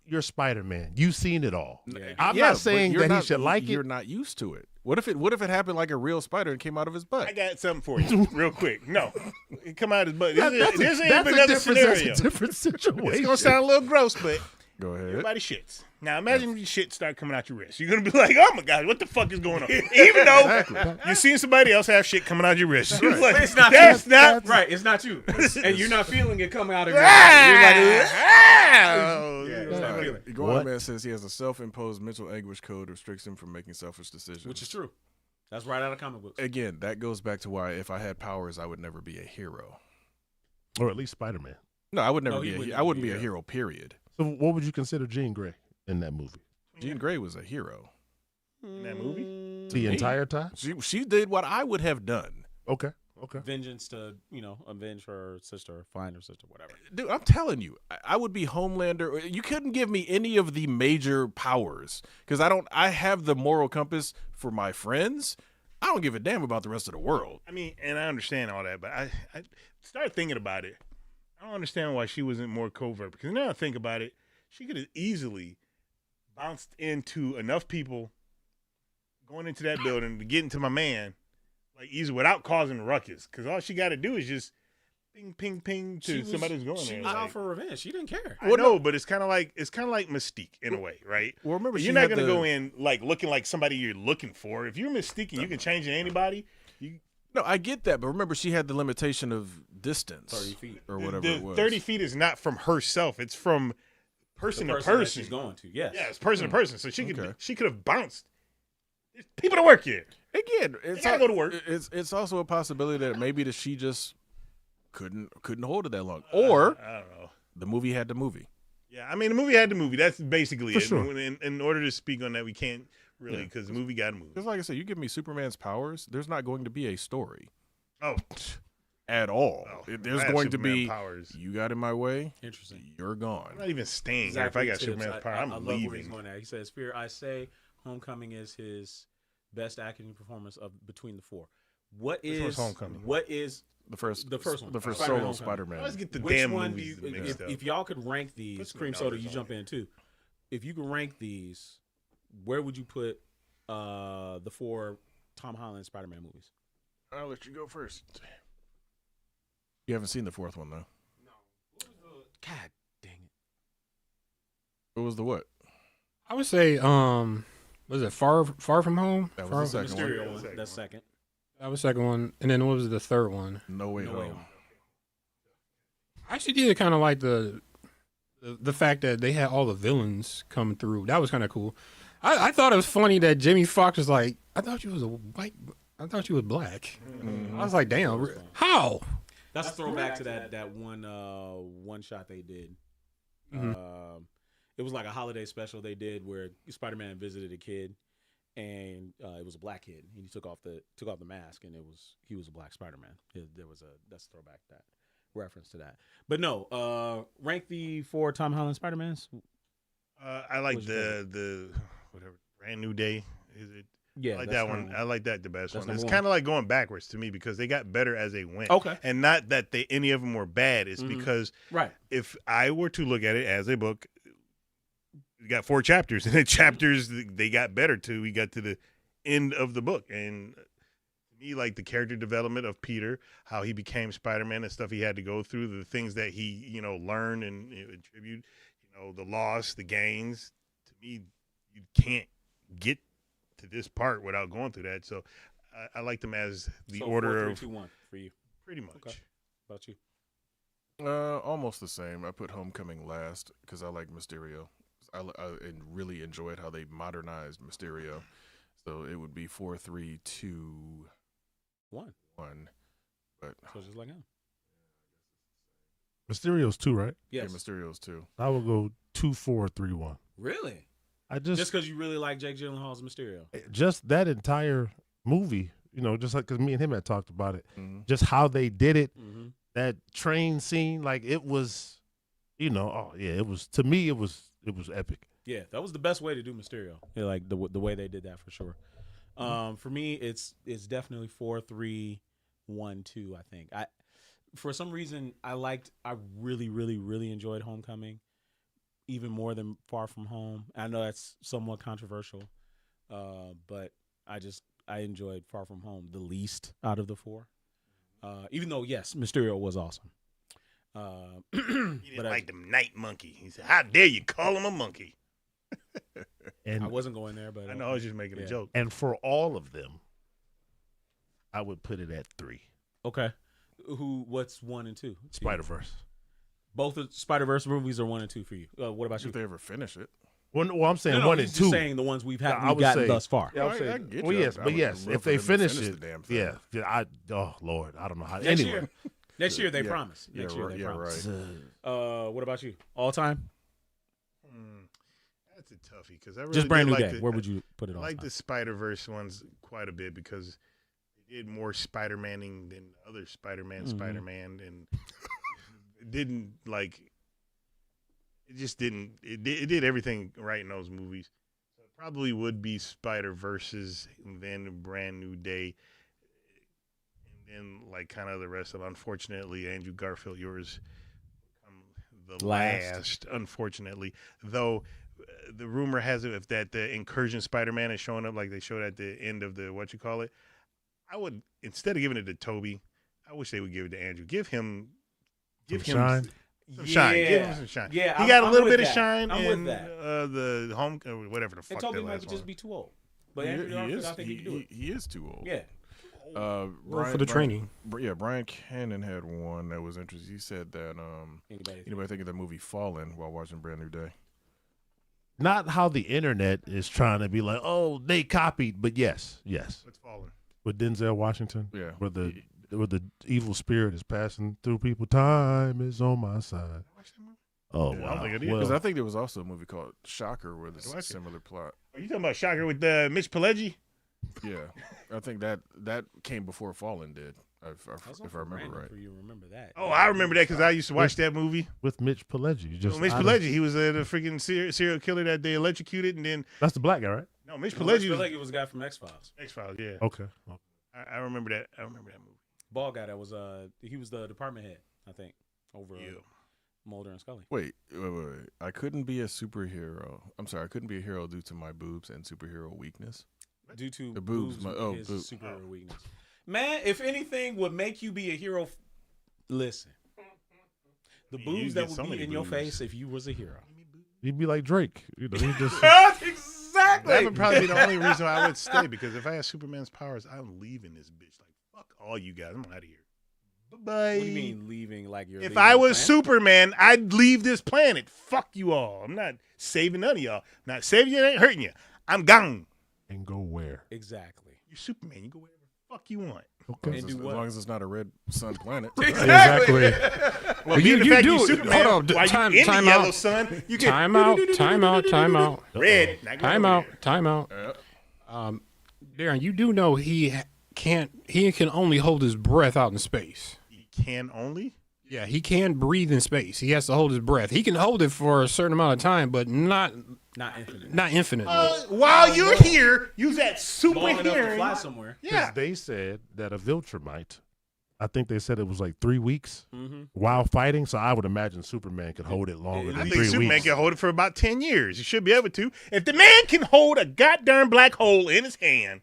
Speaker 5: you're Spider-Man. You've seen it all.
Speaker 2: Yeah.
Speaker 5: I'm
Speaker 4: Yeah,
Speaker 5: not
Speaker 4: but
Speaker 5: saying
Speaker 4: you're
Speaker 5: that he
Speaker 4: not-
Speaker 5: should like
Speaker 4: You're
Speaker 5: it.
Speaker 4: not used to it. What if it happened like a real spider and came out of his butt?
Speaker 3: I got something for you, real quick. No, it come out his butt. This
Speaker 5: That's
Speaker 3: ain't another
Speaker 5: that's
Speaker 3: scenario.
Speaker 5: a different situation.
Speaker 3: It's gonna sound a little gross, but
Speaker 4: Go ahead.
Speaker 3: everybody shits. Now imagine your shit start coming out your wrist. You're gonna be like, "Oh my god, what the fuck is going on?" Even though you're seeing somebody else have shit coming out your wrist. You're like,
Speaker 2: It's not
Speaker 3: that's
Speaker 2: you.
Speaker 3: not
Speaker 2: Right, it's not you. And you're not feeling it coming out of your body. You're like, "Ugh." It's not feeling it.
Speaker 4: Iguana Man says he has a self-imposed mental anguish code that restricts him from making selfish decisions.
Speaker 2: Which is true. That's right out of comic books.
Speaker 4: Again, that goes back to why if I had powers, I would never be a hero.
Speaker 5: Or at least Spider-Man.
Speaker 4: No, I would never
Speaker 2: No, he
Speaker 4: be.
Speaker 2: wouldn't
Speaker 4: I wouldn't
Speaker 2: be
Speaker 4: be
Speaker 2: a
Speaker 4: a hero. Period.
Speaker 5: So what would you consider Jean Grey in that movie?
Speaker 4: Jean Grey was a hero.
Speaker 3: In that movie?
Speaker 5: The entire time.
Speaker 4: She did what I would have done.
Speaker 5: Okay.
Speaker 2: Vengeance to avenge her sister, find her sister, whatever.
Speaker 4: Dude, I'm telling you, I would be Homelander. You couldn't give me any of the major powers because I have the moral compass for my friends. I don't give a damn about the rest of the world.
Speaker 3: I mean, and I understand all that, but I started thinking about it. I don't understand why she wasn't more covert because now I think about it, she could have easily bounced into enough people going into that building to get into my man. Like easy without causing a ruckus, because all she got to do is just ping, ping, ping to somebody who's going there.
Speaker 2: She was out for revenge. She didn't care.
Speaker 3: I know, but it's kind of like Mystique in a way, right?
Speaker 4: Well, remember,
Speaker 3: you're not gonna go in like looking like somebody you're looking for. If you're Mystique and you can change into anybody,
Speaker 4: No, I get that, but remember, she had the limitation of distance,
Speaker 2: 30 feet
Speaker 4: or whatever
Speaker 3: the
Speaker 4: it was.
Speaker 3: 30 feet is not from herself; it's from person to
Speaker 2: that
Speaker 3: person.
Speaker 2: she's going to. Yes.
Speaker 3: Yeah, it's person to person. So she
Speaker 4: Okay.
Speaker 3: could have bounced. There's people to work here.
Speaker 4: Again, it's
Speaker 3: gotta go to work.
Speaker 4: It's also a possibility that maybe that she just couldn't hold it that long, or
Speaker 3: I don't know.
Speaker 4: the movie had the movie.
Speaker 3: Yeah, I mean, the movie had the movie. That's basically
Speaker 5: For
Speaker 3: it.
Speaker 5: sure.
Speaker 3: In order to speak on that, we can't really because the movie got a movie.
Speaker 4: Because, like I said, you give me Superman's powers, there's not going to be a story
Speaker 3: Oh,
Speaker 4: at all.
Speaker 3: Oh,
Speaker 4: There's
Speaker 3: I have
Speaker 4: going to
Speaker 3: Superman
Speaker 4: be
Speaker 3: powers.
Speaker 4: you got in my way,
Speaker 2: Interesting.
Speaker 4: you're gone.
Speaker 3: I'm not even staying
Speaker 2: Exactly.
Speaker 3: here. If I got
Speaker 2: Tips.
Speaker 3: Superman's power,
Speaker 2: I
Speaker 3: I'm
Speaker 2: love where he's
Speaker 3: leaving.
Speaker 2: going at. He says, "Fear, I say, Homecoming is his best acting performance of between the four." What
Speaker 3: Which
Speaker 2: is
Speaker 3: one's Homecoming?
Speaker 2: What is
Speaker 4: The first
Speaker 2: one?
Speaker 4: The first
Speaker 2: Spider-Man
Speaker 4: solo
Speaker 2: Homecoming.
Speaker 4: Spider-Man.
Speaker 3: Let's get the
Speaker 2: Which
Speaker 3: damn
Speaker 2: one do
Speaker 3: movies
Speaker 2: you?
Speaker 3: mixed up.
Speaker 2: If y'all could rank these,
Speaker 3: Put some
Speaker 2: Cream Soda,
Speaker 3: dollars
Speaker 2: you
Speaker 3: on
Speaker 2: jump
Speaker 3: it.
Speaker 2: in too. If you could rank these, where would you put the four Tom Holland Spider-Man movies?
Speaker 4: I'll let you go first. You haven't seen the fourth one, though.
Speaker 2: God dang it!
Speaker 4: It was the what?
Speaker 1: I would say, was it Far From Home?
Speaker 4: That
Speaker 1: Far-
Speaker 4: was the second one.
Speaker 2: Mysterio
Speaker 3: Second
Speaker 2: one. That's second.
Speaker 1: That was the second one, and then what was the third one?
Speaker 4: No Way
Speaker 2: No Way
Speaker 4: Home.
Speaker 2: Home.
Speaker 1: I actually did kind of like the fact that they had all the villains come through. That was kind of cool. I thought it was funny that Jimmy Fox was like, I thought you was black. I was like, damn, how?
Speaker 2: That's a throwback to that one shot they did. It was like a holiday special they did where Spider-Man visited a kid, and it was a black kid. And he took off the mask, and he was a black Spider-Man. That's a throwback to that reference to that. But no, rank the four Tom Holland Spider-Mans.
Speaker 3: I like
Speaker 2: What's your
Speaker 3: the whatever Brand New Day. Is it?
Speaker 2: Yeah,
Speaker 3: I like
Speaker 2: that's
Speaker 3: that one.
Speaker 2: number
Speaker 3: I like that the best
Speaker 2: That's
Speaker 3: one. It's
Speaker 2: number
Speaker 3: kind of like going backwards to me because they got better as they went.
Speaker 2: Okay.
Speaker 3: And not that any of them were bad. It's
Speaker 2: Mhm.
Speaker 3: because
Speaker 2: Right.
Speaker 3: if I were to look at it as a book, we got 4 chapters, and the chapters they got better too. We got to the end of the book, and to me, like the character development of Peter, how he became Spider-Man, and stuff he had to go through, the things that he learned and attribute, the loss, the gains. To me, you can't get to this part without going through that. So I like them as the
Speaker 2: So
Speaker 3: order
Speaker 2: 4,
Speaker 3: of
Speaker 2: 3, 2, 1 for you.
Speaker 3: pretty much.
Speaker 2: Okay. How about you?
Speaker 4: Almost the same. I put Homecoming last because I like Mysterio. I really enjoyed how they modernized Mysterio. So it would be 4, 3, 2,
Speaker 2: 1.
Speaker 4: 1. But
Speaker 2: So just like him.
Speaker 5: Mysterio's 2, right?
Speaker 4: yeah,
Speaker 2: Yes.
Speaker 4: Mysterio's too.
Speaker 5: I would go 2, 4, 3, 1.
Speaker 2: Really?
Speaker 5: I
Speaker 2: Just
Speaker 5: just
Speaker 2: because you really like Jake Gyllenhaal's Mysterio.
Speaker 5: that entire movie, just like because me and him had talked about it,
Speaker 4: Mhm.
Speaker 5: just how they did it,
Speaker 2: Mm-hmm.
Speaker 5: that train scene, like it was, oh yeah, it was to me, it was epic.
Speaker 2: Yeah, that was the best way to do Mysterio. Yeah, like the way they did that for sure. For me, it's definitely 4, 3, 1, 2. I think for some reason I really, really, really enjoyed Homecoming even more than Far From Home. I know that's somewhat controversial, but I enjoyed Far From Home the least out of the 4. Even though yes, Mysterio was awesome.
Speaker 3: He didn't
Speaker 2: But
Speaker 3: like the night monkey. He said, "How dare you call him a monkey?"
Speaker 5: And
Speaker 2: I wasn't going there, but
Speaker 3: I know I was just making a
Speaker 2: Yeah.
Speaker 3: joke.
Speaker 5: and for all of them, I would put it at 3.
Speaker 2: Okay. What's 1 and 2?
Speaker 5: Spider-Verse.
Speaker 2: Both the Spider-Verse movies are 1 and 2 for you. What about you?
Speaker 4: If they ever finish it.
Speaker 5: Well, I'm saying
Speaker 2: No,
Speaker 5: 1
Speaker 2: he's
Speaker 5: and
Speaker 2: just
Speaker 5: 2.
Speaker 2: saying the ones we've
Speaker 5: I
Speaker 2: we've
Speaker 5: would
Speaker 2: gotten
Speaker 5: say-
Speaker 2: thus far.
Speaker 5: Yeah, I'm
Speaker 4: I
Speaker 5: saying,
Speaker 4: get
Speaker 5: well,
Speaker 4: you.
Speaker 5: yes,
Speaker 4: I
Speaker 5: but
Speaker 4: would
Speaker 5: yes,
Speaker 4: love
Speaker 5: if
Speaker 4: for
Speaker 5: they
Speaker 4: them to
Speaker 5: finish
Speaker 4: finish
Speaker 5: it,
Speaker 4: the damn thing.
Speaker 5: yeah, oh Lord, I don't know how.
Speaker 2: Next
Speaker 5: Anyway,
Speaker 2: year. Next year they
Speaker 4: Yeah.
Speaker 2: promise. Next year they
Speaker 4: yeah,
Speaker 2: promise.
Speaker 4: right.
Speaker 2: What about you? All time?
Speaker 3: That's a toughie because I really
Speaker 2: Just Brand
Speaker 3: did
Speaker 2: New
Speaker 3: like
Speaker 2: Day.
Speaker 3: the,
Speaker 2: Where would you put it
Speaker 3: I
Speaker 2: on?
Speaker 3: like the Spider-Verse ones quite a bit because they did more Spider-Maning than other Spider-Man, and it didn't like. It just didn't. It did everything right in those movies. So it probably would be Spider-Verses, and then Brand New Day, and then like kind of the rest of. Unfortunately, Andrew Garfield, yours the last. Unfortunately, though, the rumor has it that the Incursion Spider-Man is showing up like they showed at the end of the I would, instead of giving it to Toby, I wish they would give it to Andrew. Give him
Speaker 5: shine.
Speaker 3: some shine. Give him some shine.
Speaker 2: Yeah,
Speaker 3: he got
Speaker 2: I'm
Speaker 3: a little
Speaker 2: with
Speaker 3: bit
Speaker 2: that.
Speaker 3: of shine
Speaker 2: I'm
Speaker 3: in
Speaker 2: with that.
Speaker 3: The home or whatever the fuck
Speaker 2: And Toby
Speaker 3: that
Speaker 2: might
Speaker 3: last
Speaker 2: just
Speaker 3: one.
Speaker 2: be too old. But Andrew Garfield, I think he can do it.
Speaker 4: He is too old.
Speaker 2: Yeah.
Speaker 1: For the training.
Speaker 4: Brian Cannon had one that was interesting. He said that anybody think of the movie Fallen while watching Brand New Day?
Speaker 5: Not how the internet is trying to be like, oh, they copied, but yes.
Speaker 3: What's Fallen?
Speaker 5: With Denzel Washington,
Speaker 4: Yeah.
Speaker 5: where the evil spirit is passing through people. Time is on my side. Oh
Speaker 3: Yeah, I
Speaker 5: wow!
Speaker 3: don't think it is.
Speaker 4: Because I think there was also a movie called Shocker with a
Speaker 3: watch it.
Speaker 4: similar plot.
Speaker 3: Are you talking about Shocker with Mitch Pileggi?
Speaker 4: Yeah, I think that came before Fallen did, if I remember right.
Speaker 2: For you to remember that.
Speaker 3: Oh, I remember that because I used to watch that movie.
Speaker 5: with Mitch Pileggi.
Speaker 3: Mitch Pileggi, he was the freaking serial killer that they electrocuted, and then
Speaker 5: That's the black guy, right?
Speaker 3: no, Mitch
Speaker 2: I
Speaker 3: Pileggi
Speaker 2: feel
Speaker 3: was
Speaker 2: like it was a guy from X-Files.
Speaker 3: X-Files. Yeah,
Speaker 5: Okay.
Speaker 3: I remember that. I remember that movie.
Speaker 2: Ball guy that was he was the department head, I think, over Mulder and Scully.
Speaker 4: Wait. I couldn't be a superhero. I'm sorry, I couldn't be a hero due to my boobs and superhero weakness.
Speaker 2: Due to
Speaker 4: The boobs,
Speaker 2: his
Speaker 4: boobs.
Speaker 2: superhero weakness. Man, if anything would make you be a hero, listen. The
Speaker 3: You
Speaker 2: boobs
Speaker 3: get
Speaker 2: that
Speaker 3: so
Speaker 2: would be
Speaker 3: many
Speaker 2: in your
Speaker 3: boobs.
Speaker 2: face if you was a hero.
Speaker 5: He'd be like Drake. You know, he just
Speaker 2: Exactly.
Speaker 3: That would probably be the only reason I would stay because if I had Superman's powers, I'm leaving this bitch. Like fuck all you guys. I'm out of here. Bye-bye.
Speaker 2: What do you mean leaving like you're
Speaker 3: If
Speaker 2: leaving
Speaker 3: I
Speaker 2: the
Speaker 3: was
Speaker 2: planet?
Speaker 3: Superman, I'd leave this planet. Fuck you all. I'm not saving none of y'all. I'm not saving you. Ain't hurting you. I'm gone.
Speaker 5: and go where?
Speaker 2: Exactly.
Speaker 3: You're Superman. You go wherever the fuck you want.
Speaker 5: Okay.
Speaker 2: And do
Speaker 4: As
Speaker 2: what?
Speaker 4: long as it's not a red sun planet.
Speaker 1: Exactly.
Speaker 3: Well,
Speaker 1: You-
Speaker 3: being the
Speaker 1: you
Speaker 3: fact
Speaker 1: do-
Speaker 3: you're Superman,
Speaker 1: hold on,
Speaker 3: while
Speaker 1: time-
Speaker 3: you in
Speaker 1: time
Speaker 3: the yellow
Speaker 1: out.
Speaker 3: sun, you get
Speaker 1: Time out.
Speaker 3: red. Not going
Speaker 1: Time
Speaker 3: over
Speaker 1: out.
Speaker 3: there.
Speaker 1: Time out. Darren, you do know he can only hold his breath out in space.
Speaker 3: He can only.
Speaker 1: Yeah, he can breathe in space. He has to hold his breath. He can hold it for a certain amount of time, but not
Speaker 2: Not infinite.
Speaker 1: infinitely.
Speaker 3: While you're here, use that super
Speaker 2: Long enough to
Speaker 3: hearing.
Speaker 2: fly somewhere.
Speaker 3: Yeah.
Speaker 5: They said that a Viltrumite, I think they said it was like 3 weeks
Speaker 2: Mm-hmm.
Speaker 5: while fighting. So I would imagine Superman could hold it longer
Speaker 2: I
Speaker 5: than
Speaker 3: I
Speaker 5: 3
Speaker 3: think Superman
Speaker 5: weeks.
Speaker 3: can hold it for about 10 years. He should be able to. If the man can hold a goddamn black hole in his hand,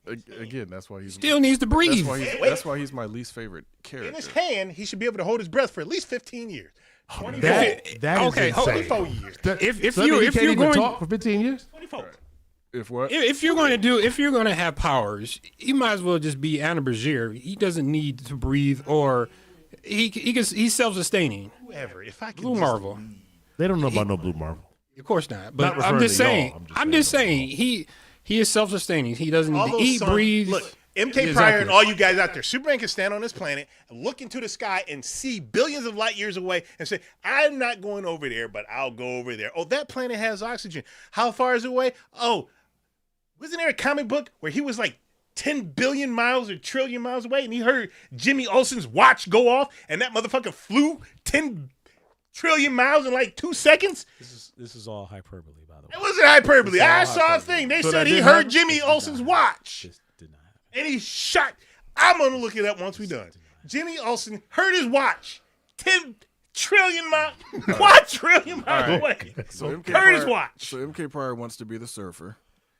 Speaker 4: Again, that's why he's
Speaker 1: Still needs to breathe.
Speaker 4: That's why he's my least favorite
Speaker 3: in his
Speaker 4: character.
Speaker 3: hand, he should be able to hold his breath for at least 15 years.
Speaker 5: That is
Speaker 1: Okay, hold-
Speaker 5: insane.
Speaker 3: 24 years.
Speaker 1: If
Speaker 5: So that means he can't
Speaker 1: you're
Speaker 5: even
Speaker 1: going
Speaker 5: talk for 15 years,
Speaker 3: 24.
Speaker 4: If what?
Speaker 1: if you're going to have powers, you might as well just be Anna Bergier. He doesn't need to breathe, or he's self-sustaining.
Speaker 3: Whoever. If I could
Speaker 1: Blue
Speaker 3: just
Speaker 1: Marvel.
Speaker 5: they don't know about no Blue Marvel.
Speaker 1: Of course not.
Speaker 5: Not
Speaker 1: But I'm
Speaker 5: referring
Speaker 1: just
Speaker 5: to y'all.
Speaker 1: saying.
Speaker 5: I'm just
Speaker 1: saying he is self-sustaining. He doesn't
Speaker 3: all
Speaker 1: need to
Speaker 3: those
Speaker 1: eat,
Speaker 3: sons-
Speaker 1: breathe.
Speaker 3: Look, MK
Speaker 1: Exactly.
Speaker 3: Pryor and all you guys out there, Superman can stand on this planet, look into the sky, and see billions of light years away and say, I'm not going over there, but I'll go over there. Oh, that planet has oxygen. How far is it away? Oh, wasn't there a comic book where he was like 10 billion miles or trillion miles away and he heard Jimmy Olsen's watch go off and that motherfucker flew 10 trillion miles in like 2 seconds?
Speaker 2: This is all hyperbole, by the way.
Speaker 3: It wasn't hyperbole.
Speaker 2: It's all
Speaker 3: I saw a
Speaker 2: hyperbole.
Speaker 3: thing. They
Speaker 5: So
Speaker 3: said
Speaker 5: that
Speaker 3: he
Speaker 5: didn't
Speaker 3: heard
Speaker 5: happen?
Speaker 3: Jimmy Olsen's watch.
Speaker 2: This did not happen.
Speaker 3: And he shot. I'm gonna look it up once we're done. Jimmy Olsen heard his watch 10 trillion miles, quadrillion miles away.
Speaker 4: So
Speaker 3: Heard his watch.
Speaker 4: So MK Pryor wants to be the surfer.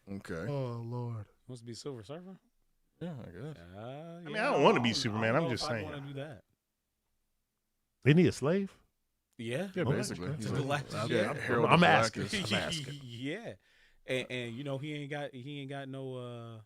Speaker 4: Okay.
Speaker 5: Oh Lord.
Speaker 2: Wants to be Silver Surfer?
Speaker 4: Yeah, I guess.
Speaker 3: I mean, I don't want to be Superman. I'm just saying.
Speaker 2: I want to do that.
Speaker 5: Isn't he a slave?
Speaker 2: Yeah.
Speaker 4: Yeah,
Speaker 5: Okay.
Speaker 4: basically.
Speaker 5: Okay.
Speaker 4: He's
Speaker 2: The
Speaker 4: like,
Speaker 2: last-
Speaker 4: yeah,
Speaker 2: yeah.
Speaker 4: Harold
Speaker 5: I'm
Speaker 4: the
Speaker 5: asking.
Speaker 4: Black is-
Speaker 5: I'm asking.
Speaker 2: Yeah. And you know he ain't got no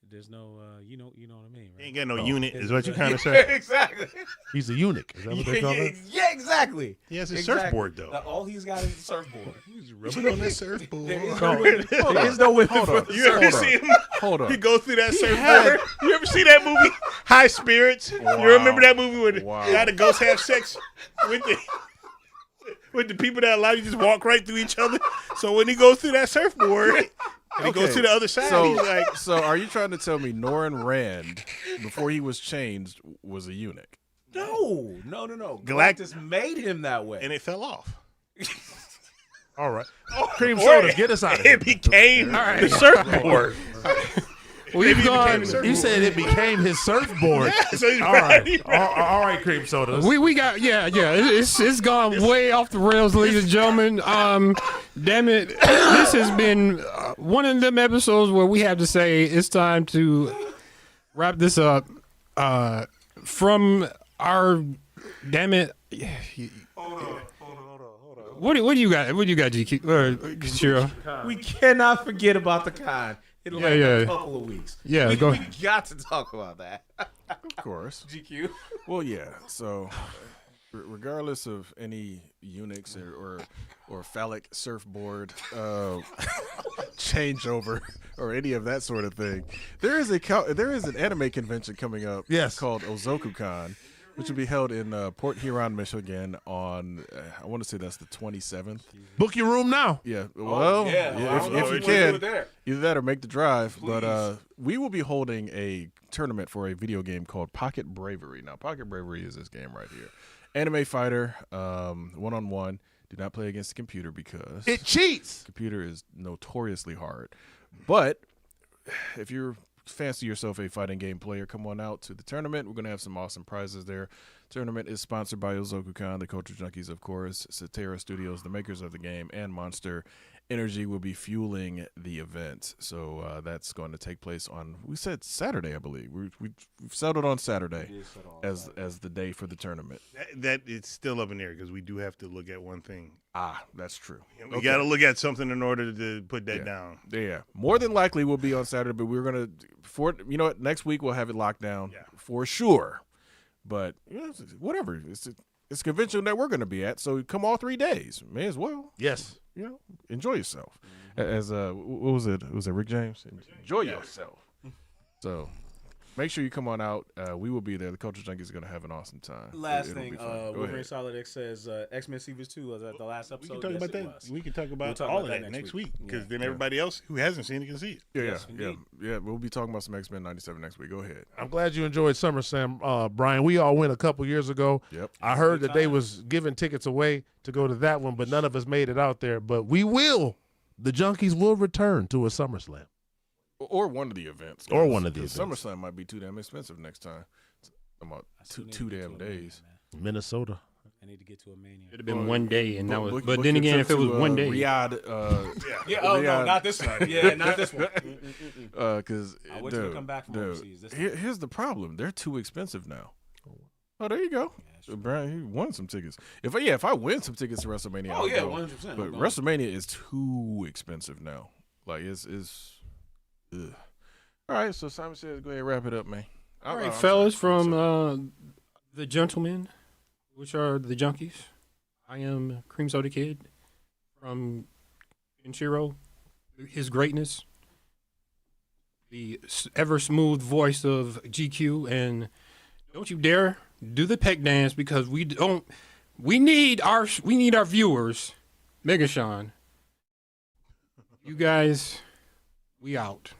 Speaker 2: there's no you know what I mean, right?
Speaker 3: Ain't got no
Speaker 5: Oh.
Speaker 3: unit, is what you kind of say.
Speaker 2: Exactly.
Speaker 5: He's a eunuch. Is that what they call it?
Speaker 2: Yeah, exactly.
Speaker 3: He has his
Speaker 2: Exactly.
Speaker 3: surfboard though.
Speaker 2: All he's got is a surfboard.
Speaker 3: He's rubbing on that surfboard.
Speaker 2: There is
Speaker 5: No.
Speaker 2: no way. There's no way
Speaker 4: Hold on.
Speaker 3: You ever
Speaker 4: Hold on.
Speaker 3: see him?
Speaker 4: Hold on.
Speaker 3: He goes through that surfboard. You ever see that movie, High Spirits? You remember that movie where the
Speaker 4: Wow.
Speaker 3: guy the ghost have sex with with the people that allow you to just walk right through each other. So when he goes through that surfboard and he goes to the other side, he's like.
Speaker 4: So are you trying to tell me Norrin Rand, before he was changed, was a eunuch?
Speaker 2: No.
Speaker 3: Galactus
Speaker 2: made him that way.
Speaker 3: And it fell off.
Speaker 5: All right. Cream soda, get us out of here.
Speaker 3: It became the surfboard.
Speaker 1: We've gone.
Speaker 5: You said it became his surfboard.
Speaker 3: So he's
Speaker 5: All
Speaker 3: ready.
Speaker 5: right. All right, cream sodas.
Speaker 1: We got it's gone way off the rails, ladies and gentlemen. Damn it, this has been one of them episodes where we have to say it's time to wrap this up. From our damn it. Hold on. What do you got? What do you got, GQ? Shiro?
Speaker 2: We cannot forget about the con in a couple of weeks.
Speaker 1: Yeah,
Speaker 2: we
Speaker 1: go.
Speaker 2: to talk about that.
Speaker 4: Of course.
Speaker 2: GQ.
Speaker 4: Well, yeah. So, regardless of any eunuchs or phallic surfboard changeover or any of that sort of thing, there is an anime convention coming up.
Speaker 5: Yes.
Speaker 4: Called Ozoku-Con, which will be held in Port Huron, Michigan on I want to say that's the 27th.
Speaker 5: Book your room now.
Speaker 4: Yeah. Well, if you can, either that or make the drive. Please. But we will be holding a tournament for a video game called Pocket Bravery. Now, Pocket Bravery is this game right here. Anime fighter, one-on-one. Do not play against the computer because
Speaker 5: it cheats.
Speaker 4: Computer is notoriously hard. But if you're fancy yourself a fighting game player, come on out to the tournament. We're going to have some awesome prizes there. Tournament is sponsored by Ozoku-Con, the Culture Junkies, of course, Satera Studios, the makers of the game, and Monster Energy will be fueling the event. So that's going to take place on, we said Saturday, I believe. We've settled on Saturday as the day for the tournament.
Speaker 3: That it's still up in there because we do have to look at one thing.
Speaker 4: That's true.
Speaker 3: We got to look at something in order to put that down.
Speaker 4: Yeah. More than likely we'll be on Saturday, but we're going to, you know what, next week we'll have it locked down for sure. But whatever. It's a convention that we're going to be at, so come all 3 days. May as well.
Speaker 5: Yes.
Speaker 4: Enjoy yourself. As what was it? Was it Rick James? Enjoy yourself. So make sure you come on out. We will be there. The Culture Junkies are going to have an awesome time.
Speaker 2: Last thing, Wolverine Solid X says X-Men Series 2 was at the last episode.
Speaker 3: We can talk about that. We can talk about all of that next week because then everybody else who hasn't seen it can see it.
Speaker 4: Yeah. We'll be talking about some X-Men 97 next week. Go ahead.
Speaker 5: I'm glad you enjoyed SummerSlam, Brian. We all went a couple years ago.
Speaker 4: Yep.
Speaker 5: I heard that they was giving tickets away to go to that one, but none of us made it out there. But we will. The Junkies will return to a SummerSlam.
Speaker 4: Or one of the events.
Speaker 5: Or one of the events.
Speaker 4: SummerSlam might be too damn expensive next time. About two damn days.
Speaker 5: Minnesota.
Speaker 2: I need to get to a Mania.
Speaker 1: It'd have been 1 day, and that was. But then again, if it was 1 day,
Speaker 4: Riyadh.
Speaker 2: No, not this one. Yeah, not this one.
Speaker 4: Because
Speaker 2: I wish to come back from overseas.
Speaker 4: Here's the problem: they're too expensive now. Oh, there you go. Brian, he won some tickets. If I win some tickets to WrestleMania, I'll go.
Speaker 2: 100%.
Speaker 4: But WrestleMania is too expensive now. Like it's. Ugh. All right, so Simon says, go ahead and wrap it up, man.
Speaker 1: all right, fellas, from the gentlemen, which are the Junkies. I am Cream Soda Kid from Kenshiro, his greatness, the ever smooth voice of GQ, and don't you dare do the peck dance because we need our viewers. Mega Sean, you guys, we out.